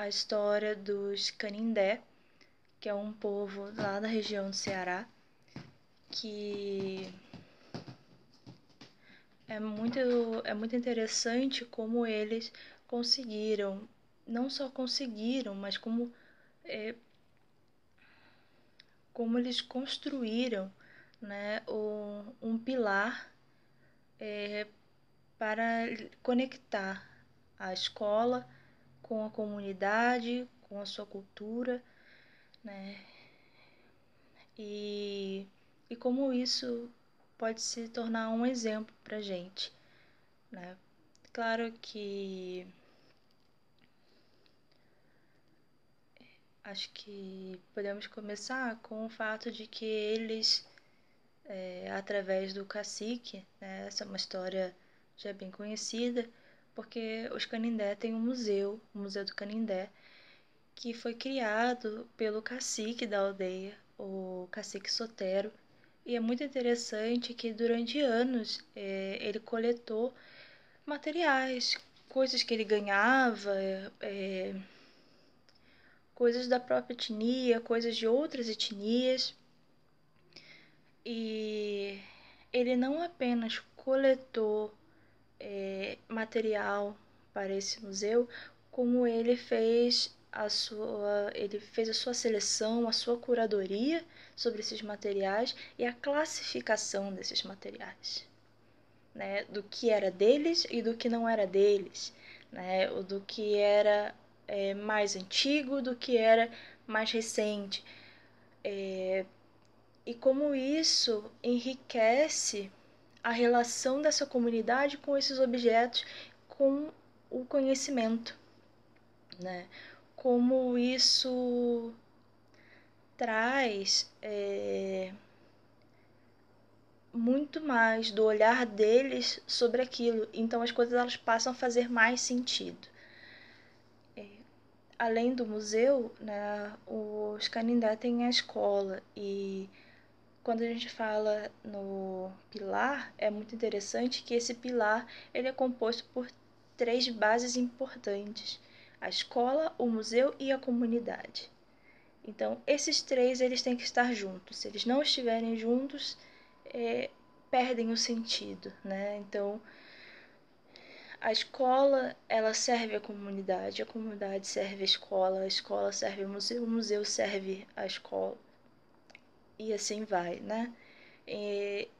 história dos Canindé, que é um povo lá da região do Ceará, que é muito interessante como eles conseguiram, não só conseguiram, mas como eles construíram, né, um pilar para conectar a escola com a comunidade, com a sua cultura, né, e como isso pode se tornar um exemplo para a gente, né? Claro que acho que podemos começar com o fato de que eles, através do cacique, né, essa é uma história já bem conhecida, porque os Canindé têm um museu, o Museu do Canindé, que foi criado pelo cacique da aldeia, o cacique Sotero, e é muito interessante que durante anos ele coletou materiais, coisas que ele ganhava, coisas da própria etnia, coisas de outras etnias. E ele não apenas coletou material para esse museu, como ele fez a sua seleção, a sua curadoria sobre esses materiais e a classificação desses materiais, né, do que era deles e do que não era deles, né, do que era mais antigo, do que era mais recente, e como isso enriquece a relação dessa comunidade com esses objetos, com o conhecimento, né? Como isso traz muito mais do olhar deles sobre aquilo. Então as coisas elas passam a fazer mais sentido. Além do museu, né, os Canindé têm a escola, e quando a gente fala no pilar, é muito interessante que esse pilar ele é composto por 3 bases importantes: a escola, o museu e a comunidade. Então, esses 3 eles têm que estar juntos. Se eles não estiverem juntos, perdem o sentido, né? Então, a escola, ela serve a comunidade serve a escola serve o museu serve a escola, e assim vai, né?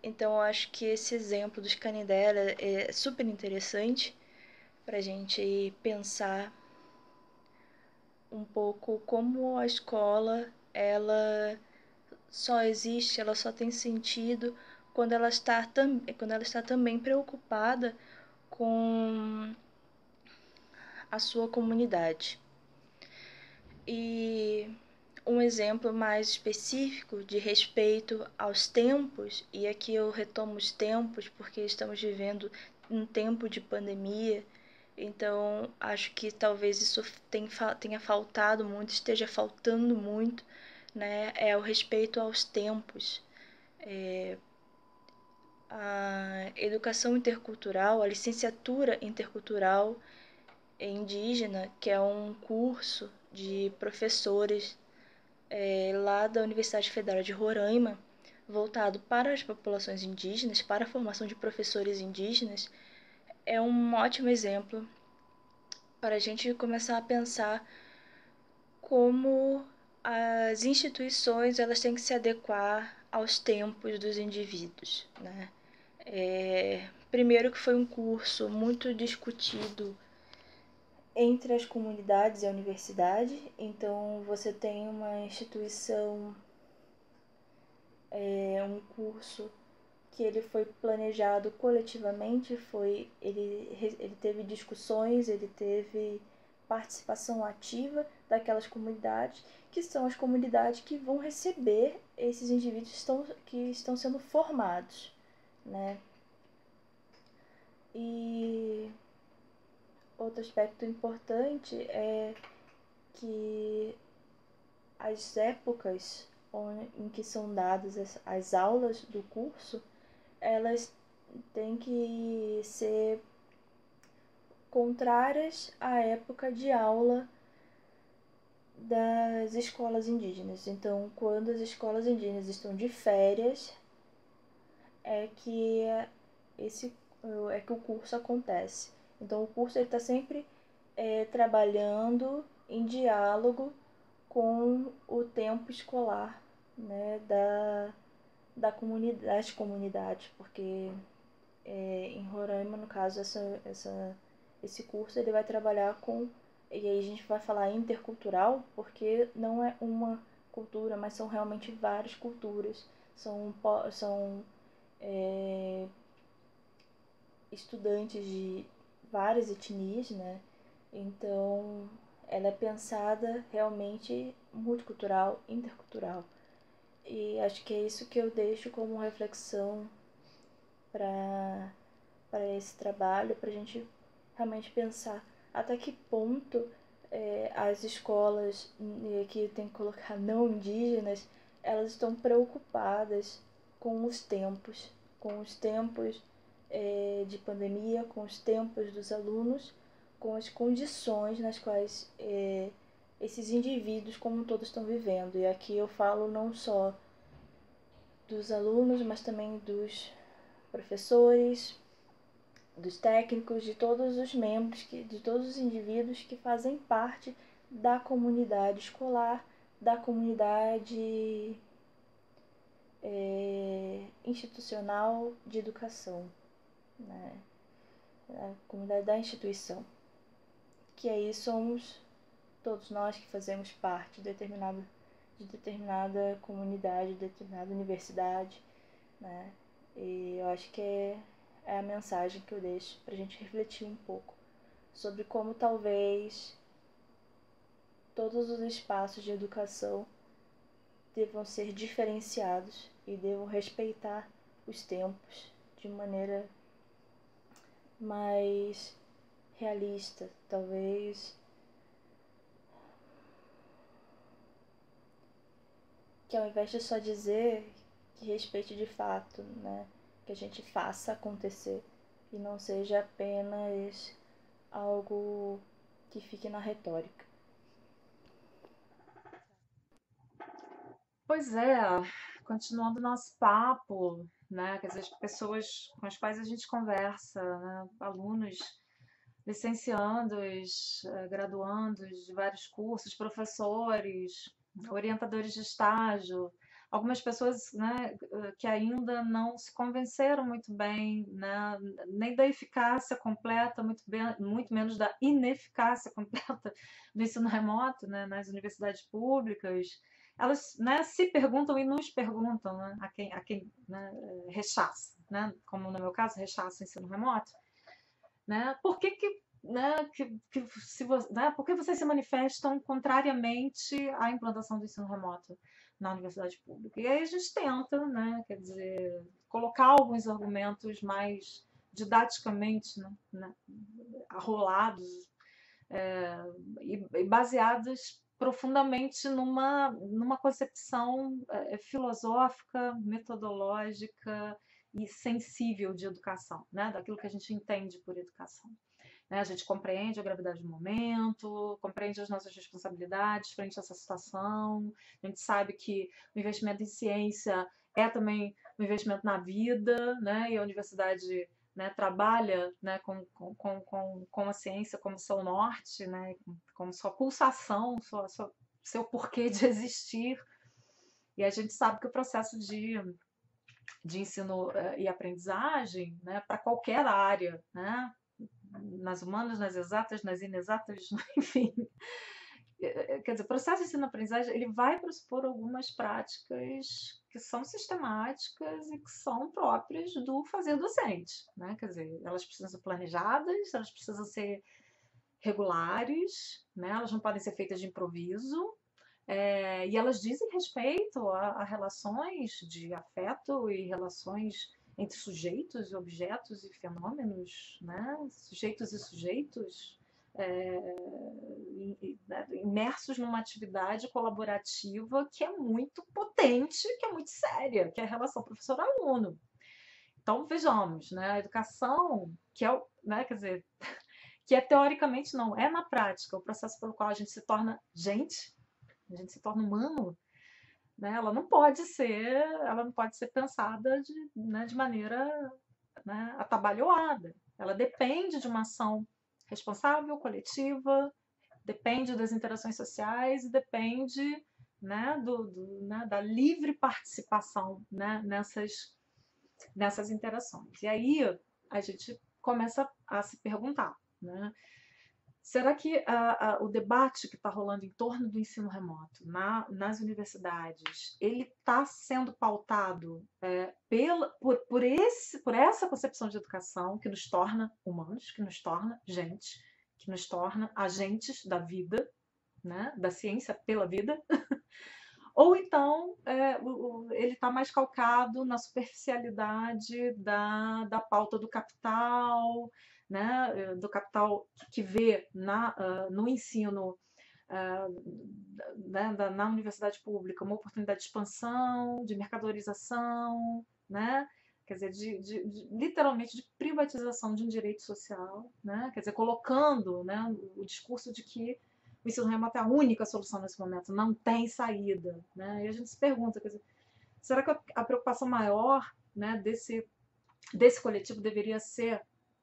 Então, eu acho que esse exemplo dos Canindé é super interessante para a gente pensar um pouco como a escola, ela só existe, ela só tem sentido quando ela está também preocupada com a sua comunidade. E um exemplo mais específico de respeito aos tempos, e aqui eu retomo os tempos porque estamos vivendo um tempo de pandemia, então acho que talvez isso tenha faltado muito, esteja faltando muito, né? É o respeito aos tempos. A educação intercultural, a licenciatura intercultural indígena, que é um curso de professores lá da Universidade Federal de Roraima, voltado para as populações indígenas, para a formação de professores indígenas, é um ótimo exemplo para a gente começar a pensar como as instituições elas têm que se adequar aos tempos dos indivíduos, né? Primeiro que foi um curso muito discutido entre as comunidades e a universidade, então você tem uma instituição, um curso que ele foi planejado coletivamente, ele teve discussões, ele teve participação ativa daquelas comunidades, que são as comunidades que vão receber esses indivíduos que estão sendo formados, né? E outro aspecto importante é que as épocas em que são dadas as aulas do curso, elas têm que ser contrárias à época de aula das escolas indígenas. Então, quando as escolas indígenas estão de férias, é que o curso acontece. Então, o curso está sempre trabalhando em diálogo com o tempo escolar, né, das comunidades, porque em Roraima, no caso, esse curso ele vai trabalhar com, e aí a gente vai falar intercultural, porque não é uma cultura, mas são realmente várias culturas, são estudantes de várias etnias, né? Então, ela é pensada realmente multicultural, intercultural. E acho que é isso que eu deixo como reflexão para esse trabalho, para a gente realmente pensar até que ponto as escolas, que tem que colocar não indígenas, elas estão preocupadas com os tempos, de pandemia, com os tempos dos alunos, com as condições nas quais esses indivíduos como todos estão vivendo. E aqui eu falo não só dos alunos, mas também dos professores, dos técnicos, de todos os membros, de todos os indivíduos que fazem parte da comunidade escolar, da comunidade institucional de educação, né? A comunidade da instituição, que aí somos todos nós que fazemos parte de determinada comunidade, de determinada universidade, né? E eu acho que é a mensagem que eu deixo para a gente refletir um pouco sobre como talvez todos os espaços de educação devam ser diferenciados e devam respeitar os tempos de maneira mais realista, talvez, que ao invés de só dizer que respeite de fato, né, que a gente faça acontecer e não seja apenas algo que fique na retórica. Pois é, continuando o nosso papo, né? Quer dizer, as pessoas com as quais a gente conversa, né? Alunos licenciandos, graduandos de vários cursos, professores, orientadores de estágio, algumas pessoas, né, que ainda não se convenceram muito bem, né, nem da eficácia completa, muito menos da ineficácia completa do ensino remoto, né, nas universidades públicas. Elas, né, se perguntam e nos perguntam, né, a quem né, rechaça, né, como no meu caso, rechaça o ensino remoto, né, por que né, por que vocês se manifestam contrariamente à implantação do ensino remoto na universidade pública? E aí a gente tenta, né, quer dizer, colocar alguns argumentos mais didaticamente, né, arrolados, e baseados profundamente numa concepção filosófica, metodológica e sensível de educação, né, daquilo que a gente entende por educação. Né? A gente compreende a gravidade do momento, compreende as nossas responsabilidades frente a essa situação, a gente sabe que o investimento em ciência é também um investimento na vida, né? E a universidade, né, trabalha, né, com a ciência como seu norte, né, como sua pulsação, seu porquê de existir. E a gente sabe que o processo de ensino e aprendizagem, né, para qualquer área, né, nas humanas, nas exatas, nas inexatas, enfim. Quer dizer, o processo de ensino-aprendizagem ele vai pressupor algumas práticas que são sistemáticas e que são próprias do fazer docente, né? Quer dizer, elas precisam ser planejadas, elas precisam ser regulares, né? Elas não podem ser feitas de improviso, e elas dizem respeito a relações de afeto e relações entre sujeitos e objetos e fenômenos, né? Sujeitos e sujeitos, imersos numa atividade colaborativa que é muito potente, que é muito séria, que é a relação professor-aluno. Então, vejamos, né? A educação, que é, né, quer dizer, que é teoricamente não, é na prática o processo pelo qual a gente se torna gente, a gente se torna humano, né? Ela não pode ser pensada de maneira, né, atabalhoada. Ela depende de uma ação responsável, coletiva, depende das interações sociais e depende, né, né, da livre participação, né, nessas interações. E aí a gente começa a se perguntar, né, será que o debate que está rolando em torno do ensino remoto nas universidades, ele está sendo pautado por essa concepção de educação que nos torna humanos, que nos torna gente, que nos torna agentes da vida, né, da ciência pela vida? Ou então ele está mais calcado na superficialidade da pauta do capital, né, do capital que vê no ensino, né, na universidade pública uma oportunidade de expansão, de mercadorização, né? Quer dizer, literalmente de privatização de um direito social, né? Quer dizer, colocando, né, o discurso de que o ensino remoto é a única solução nesse momento, não tem saída, né? E a gente se pergunta, quer dizer, será que a preocupação maior, né, desse coletivo deveria ser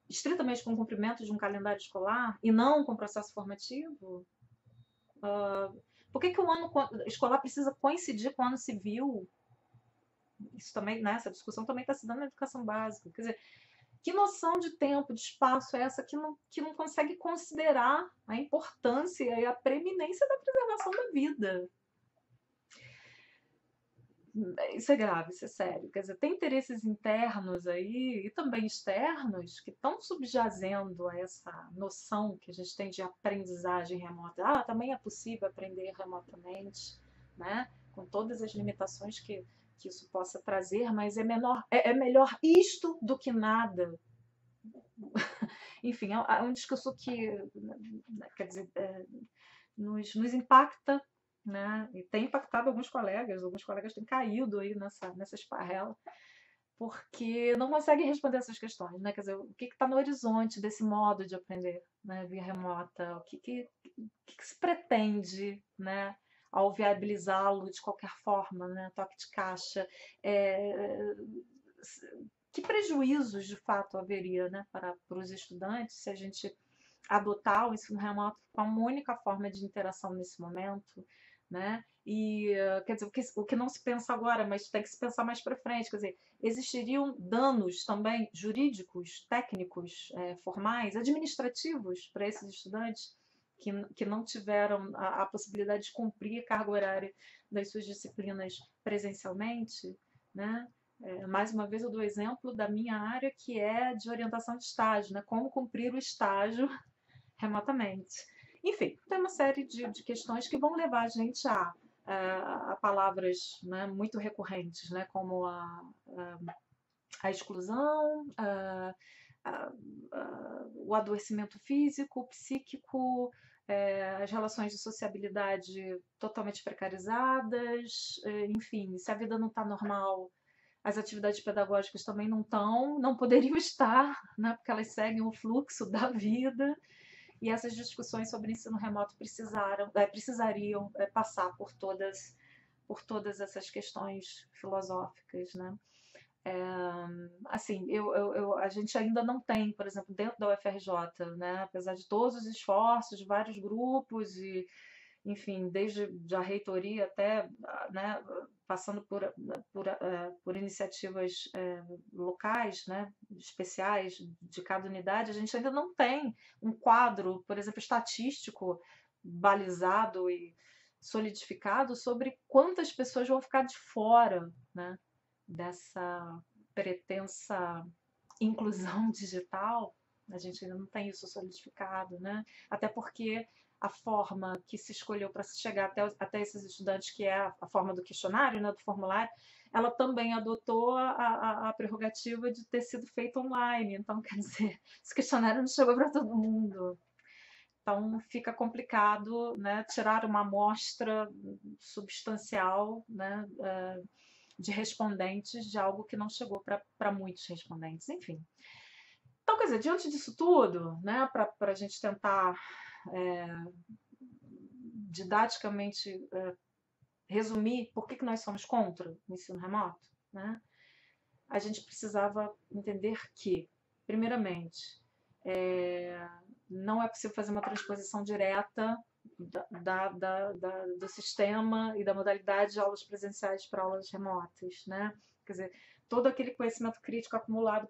estritamente com o cumprimento de um calendário escolar e não com o processo formativo? Por que o ano escolar precisa coincidir com o ano civil? Isso também, né, essa discussão também está se dando na educação básica. Quer dizer, que noção de tempo, de espaço é essa que não consegue considerar a importância e a preeminência da preservação da vida? Isso é grave, isso é sério. Quer dizer, tem interesses internos aí e também externos que estão subjazendo a essa noção que a gente tem de aprendizagem remota. Também é possível aprender remotamente, né? Com todas as limitações que isso possa trazer, mas é melhor isto do que nada. Enfim, é um discurso que, quer dizer, nos impacta, né? E tem impactado alguns colegas têm caído aí nessa esparrela, porque não conseguem responder essas questões, né? Quer dizer, o que está no horizonte desse modo de aprender, né, via remota? O que se pretende, né, ao viabilizá-lo de qualquer forma, né? Toque de caixa. Que prejuízos, de fato, haveria, né, para os estudantes se a gente adotar o ensino remoto como única forma de interação nesse momento, né? E, quer dizer, o que não se pensa agora, mas tem que se pensar mais para frente, quer dizer, existiriam danos também jurídicos, técnicos, formais, administrativos para esses estudantes que não tiveram a possibilidade de cumprir a carga horária das suas disciplinas presencialmente, né? Mais uma vez eu dou exemplo da minha área, que é de orientação de estágio, né? Como cumprir o estágio remotamente. Enfim, tem uma série de questões que vão levar a gente a palavras, né, muito recorrentes, né, como a exclusão, o adoecimento físico, psíquico, as relações de sociabilidade totalmente precarizadas, enfim, se a vida não está normal, as atividades pedagógicas também não poderiam estar, né, porque elas seguem o fluxo da vida. E essas discussões sobre ensino remoto precisariam passar por todas essas questões filosóficas, né? Assim, a gente ainda não tem, por exemplo, dentro da UFRJ, né, apesar de todos os esforços de vários grupos e, enfim, desde a reitoria até, né, passando por iniciativas locais, né, especiais de cada unidade, a gente ainda não tem um quadro, por exemplo, estatístico balizado e solidificado sobre quantas pessoas vão ficar de fora, né, dessa pretensa inclusão digital. A gente ainda não tem isso solidificado, né? Até porque a forma que se escolheu para se chegar até esses estudantes, que é a forma do questionário, né, do formulário, ela também adotou a prerrogativa de ter sido feito online. Então, quer dizer, esse questionário não chegou para todo mundo. Então, fica complicado, né, tirar uma amostra substancial, né, de respondentes de algo que não chegou para muitos respondentes. Enfim. Então, quer dizer, diante disso tudo, né, para a gente tentar didaticamente resumir por que nós somos contra o ensino remoto, né, a gente precisava entender que, primeiramente, não é possível fazer uma transposição direta do sistema e da modalidade de aulas presenciais para aulas remotas, né? Quer dizer, todo aquele conhecimento crítico acumulado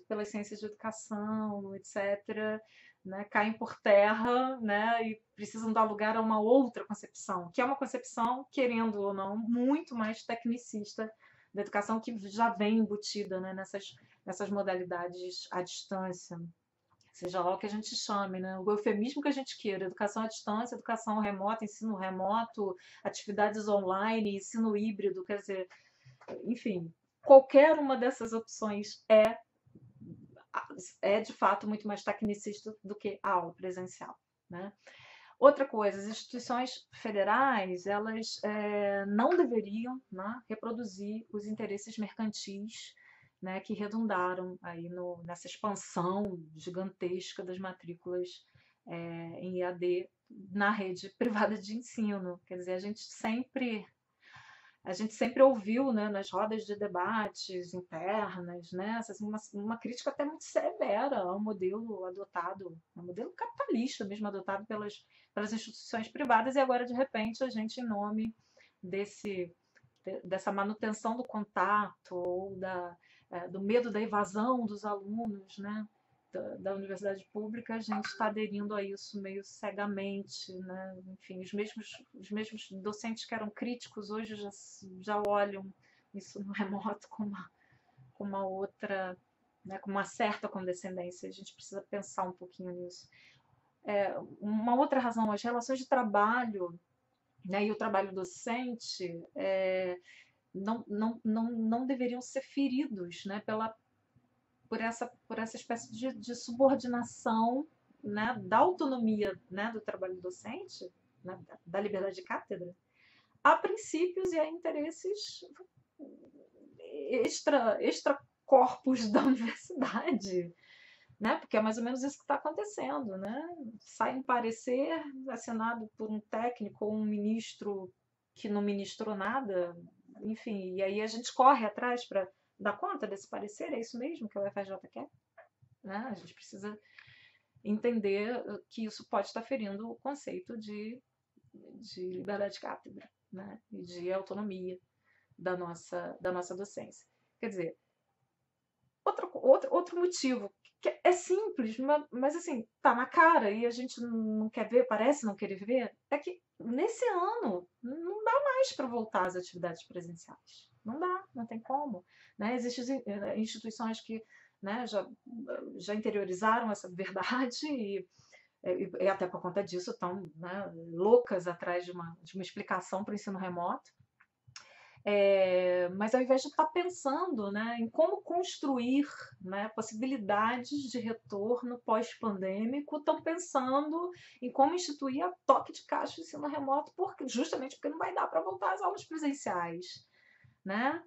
pelas ciências de educação, etc., né, caem por terra, né, e precisam dar lugar a uma outra concepção, que é uma concepção, querendo ou não, muito mais tecnicista da educação, que já vem embutida, né, nessas modalidades à distância, seja lá o que a gente chame, né? O eufemismo que a gente queira, educação à distância, educação remota, ensino remoto, atividades online, ensino híbrido, quer dizer, enfim, qualquer uma dessas opções é de fato muito mais tecnicista do que a aula presencial, né? Outra coisa, as instituições federais, elas não deveriam, né, reproduzir os interesses mercantis, né, que redundaram aí nessa expansão gigantesca das matrículas em EAD na rede privada de ensino. Quer dizer, a gente sempre ouviu, né, nas rodas de debates internas, né, uma crítica até muito severa ao modelo adotado, ao modelo capitalista mesmo adotado pelas instituições privadas, e agora, de repente, a gente, em nome dessa manutenção do contato ou do medo da evasão dos alunos, né, da universidade pública, a gente está aderindo a isso meio cegamente, né? Enfim, os mesmos docentes que eram críticos hoje já olham isso no remoto com uma outra, né, com uma certa condescendência. A gente precisa pensar um pouquinho nisso. Uma outra razão, as relações de trabalho, né, e o trabalho docente não deveriam ser feridos, né, por essa espécie de subordinação, né, da autonomia, né, do trabalho docente, né, da liberdade de cátedra, a princípios e a interesses extra corpus da universidade, né? Porque é mais ou menos isso que está acontecendo, né? Sai um parecer assinado por um técnico ou um ministro que não ministrou nada, enfim, e aí a gente corre atrás para dar conta desse parecer, é isso mesmo que o UFRJ quer? Né? A gente precisa entender que isso pode estar ferindo o conceito de liberdade de cátedra, né, e de autonomia da nossa docência. Quer dizer, outro motivo, que é simples, mas assim, tá na cara e a gente não quer ver, parece não querer ver, é que nesse ano não dá mais para voltar às atividades presenciais. Não dá, não tem como. Né? Existem instituições que, né, já interiorizaram essa verdade e até por conta disso estão, né, loucas atrás de uma explicação para o ensino remoto. Mas ao invés de estar pensando, né, em como construir, né, possibilidades de retorno pós-pandêmico, estão pensando em como instituir a toque de caixa o ensino remoto, justamente porque não vai dar para voltar às aulas presenciais. Né?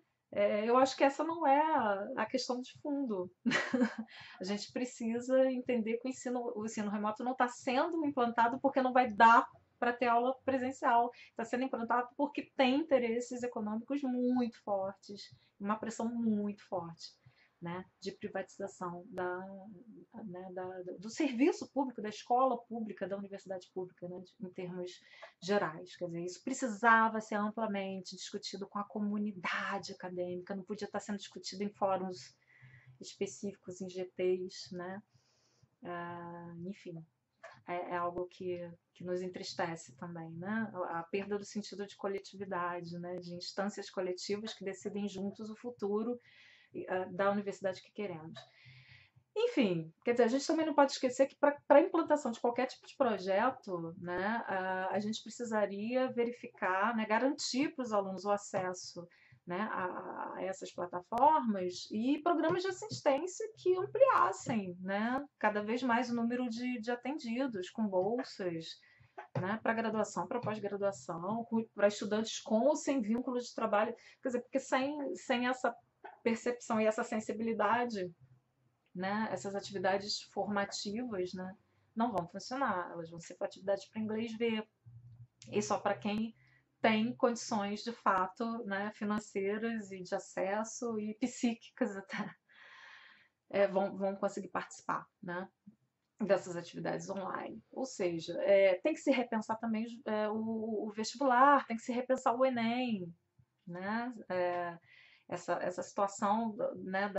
Eu acho que essa não é a questão de fundo. A gente precisa entender que o ensino remoto não está sendo implantado porque não vai dar para ter aula presencial. Está sendo implantado porque tem interesses econômicos muito fortes, uma pressão muito forte, né, de privatização do serviço público, da escola pública, da universidade pública, né, em termos gerais. Quer dizer, isso precisava ser amplamente discutido com a comunidade acadêmica, não podia estar sendo discutido em fóruns específicos, em GTs, né? Enfim, é algo que nos entristece também, né? A perda do sentido de coletividade, né? De instâncias coletivas que decidem juntos o futuro da universidade que queremos. Enfim, quer dizer, a gente também não pode esquecer que para a implantação de qualquer tipo de projeto, né, a gente precisaria verificar, né, garantir para os alunos o acesso, né, a essas plataformas e programas de assistência que ampliassem, né, cada vez mais o número de atendidos, com bolsas, né, para graduação, para pós-graduação, para estudantes com ou sem vínculo de trabalho. Quer dizer, porque sem essa percepção e essa sensibilidade, né, essas atividades formativas, né, não vão funcionar. Elas vão ser atividades para inglês ver. E só para quem tem condições de fato, né, financeiras e de acesso e psíquicas até, vão conseguir participar, né, dessas atividades online. Ou seja, tem que se repensar também o vestibular, tem que se repensar o Enem, né? Essa situação, né,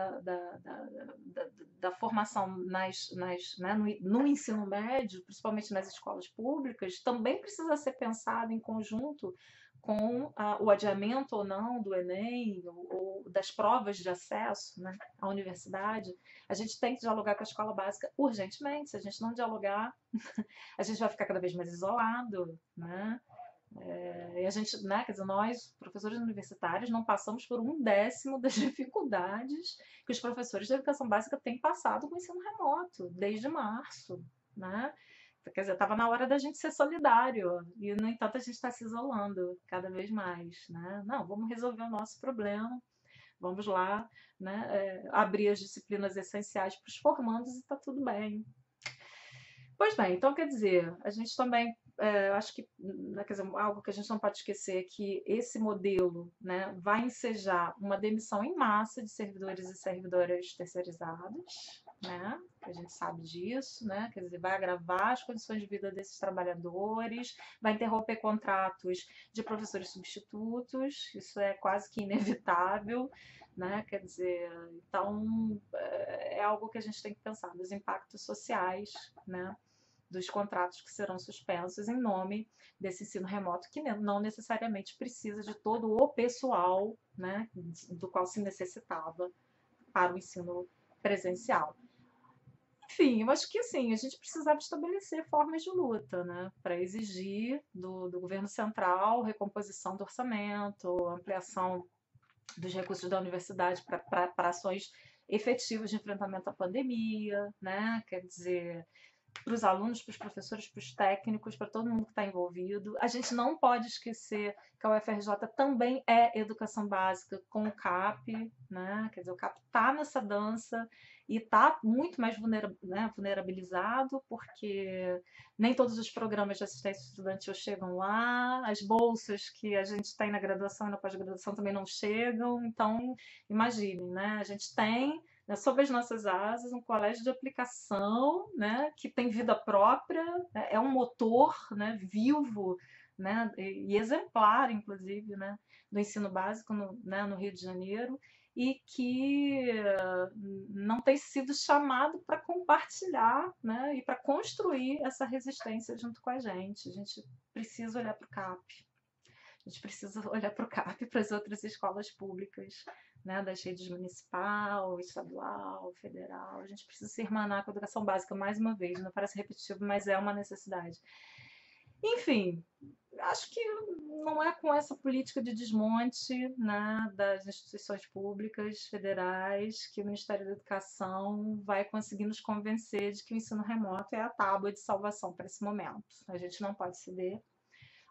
da formação né, no ensino médio, principalmente nas escolas públicas, também precisa ser pensada em conjunto com o adiamento ou não do Enem ou das provas de acesso, né, à universidade. A gente tem que dialogar com a escola básica urgentemente. Se a gente não dialogar, a gente vai ficar cada vez mais isolado, né? E a gente, né, quer dizer, nós, professores universitários, não passamos por 1/10 das dificuldades que os professores de educação básica têm passado com o ensino remoto, desde março, né? Quer dizer, estava na hora da gente ser solidário, e, no entanto, a gente está se isolando cada vez mais, né? Não, vamos resolver o nosso problema, vamos lá, né, abrir as disciplinas essenciais para os formandos e está tudo bem. Pois bem, então quer dizer, a gente também, acho que, quer dizer, algo que a gente não pode esquecer é que esse modelo, né, vai ensejar uma demissão em massa de servidores e servidoras terceirizados, né, a gente sabe disso, né, quer dizer, vai agravar as condições de vida desses trabalhadores, vai interromper contratos de professores substitutos, isso é quase que inevitável, né, quer dizer, então é algo que a gente tem que pensar, dos impactos sociais, né, dos contratos que serão suspensos em nome desse ensino remoto, que não necessariamente precisa de todo o pessoal, né, do qual se necessitava para o ensino presencial. Enfim, eu acho que assim, a gente precisava estabelecer formas de luta, né, para exigir do governo central recomposição do orçamento, ampliação dos recursos da universidade para ações efetivas de enfrentamento à pandemia, né, quer dizer, para os alunos, para os professores, para os técnicos, para todo mundo que está envolvido. A gente não pode esquecer que a UFRJ também é educação básica com o CAP, né? Quer dizer, o CAP está nessa dança e está muito mais vulnerabilizado, porque nem todos os programas de assistência estudantil chegam lá, as bolsas que a gente tem na graduação e na pós-graduação também não chegam, então imaginem, né? A gente tem né, sob as nossas asas, um colégio de aplicação, né, que tem vida própria, né, é um motor, né, vivo, né, e exemplar, inclusive, né, do ensino básico né, no Rio de Janeiro, e que não tem sido chamado para compartilhar, né, e para construir essa resistência junto com a gente. A gente precisa olhar para o CAP. A gente precisa olhar para o CAP e para as outras escolas públicas, né, das redes municipal, estadual, federal. A gente precisa se irmanar com a educação básica, mais uma vez. Não parece repetitivo, mas é uma necessidade. Enfim, acho que não é com essa política de desmonte, né, das instituições públicas federais que o Ministério da Educação vai conseguir nos convencer de que o ensino remoto é a tábua de salvação para esse momento. A gente não pode ceder,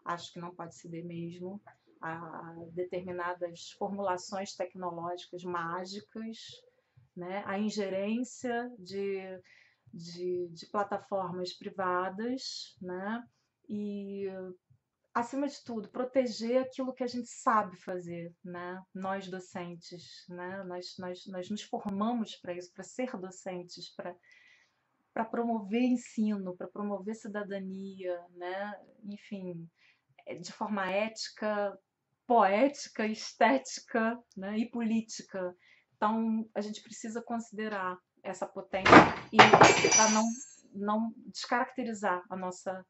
acho que não pode ceder mesmo a determinadas formulações tecnológicas mágicas, né, a ingerência de plataformas privadas, né, e, acima de tudo, proteger aquilo que a gente sabe fazer, né? Nós docentes, né? Nós nos formamos para isso, para ser docentes, para promover ensino, para promover cidadania, né? Enfim, de forma ética, poética, estética, né? E política. Então, a gente precisa considerar essa potência e para não descaracterizar a nossa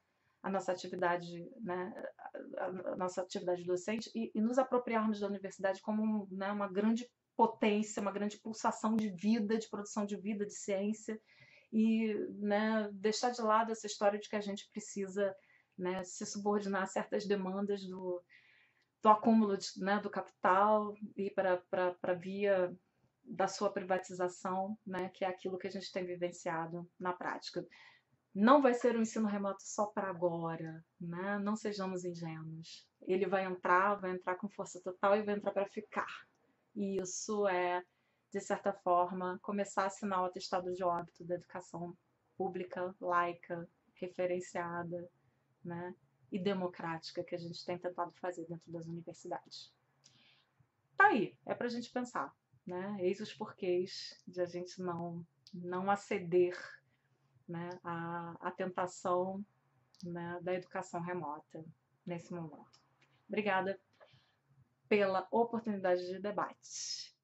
atividade, né, a nossa atividade docente e nos apropriarmos da universidade como né, uma grande potência, uma grande pulsação de vida, de produção de vida, de ciência, e né, deixar de lado essa história de que a gente precisa né, se subordinar a certas demandas do acúmulo né, do capital e para a via da sua privatização, né, que é aquilo que a gente tem vivenciado na prática. Não vai ser um ensino remoto só para agora, né? Não sejamos ingênuos. Ele vai entrar com força total e vai entrar para ficar. E isso é, de certa forma, começar a assinar o atestado de óbito da educação pública, laica, referenciada, né? E democrática que a gente tem tentado fazer dentro das universidades. Tá aí, é para a gente pensar, né? Eis os porquês de a gente não aceder né, a tentação né, da educação remota nesse momento. Obrigada pela oportunidade de debate.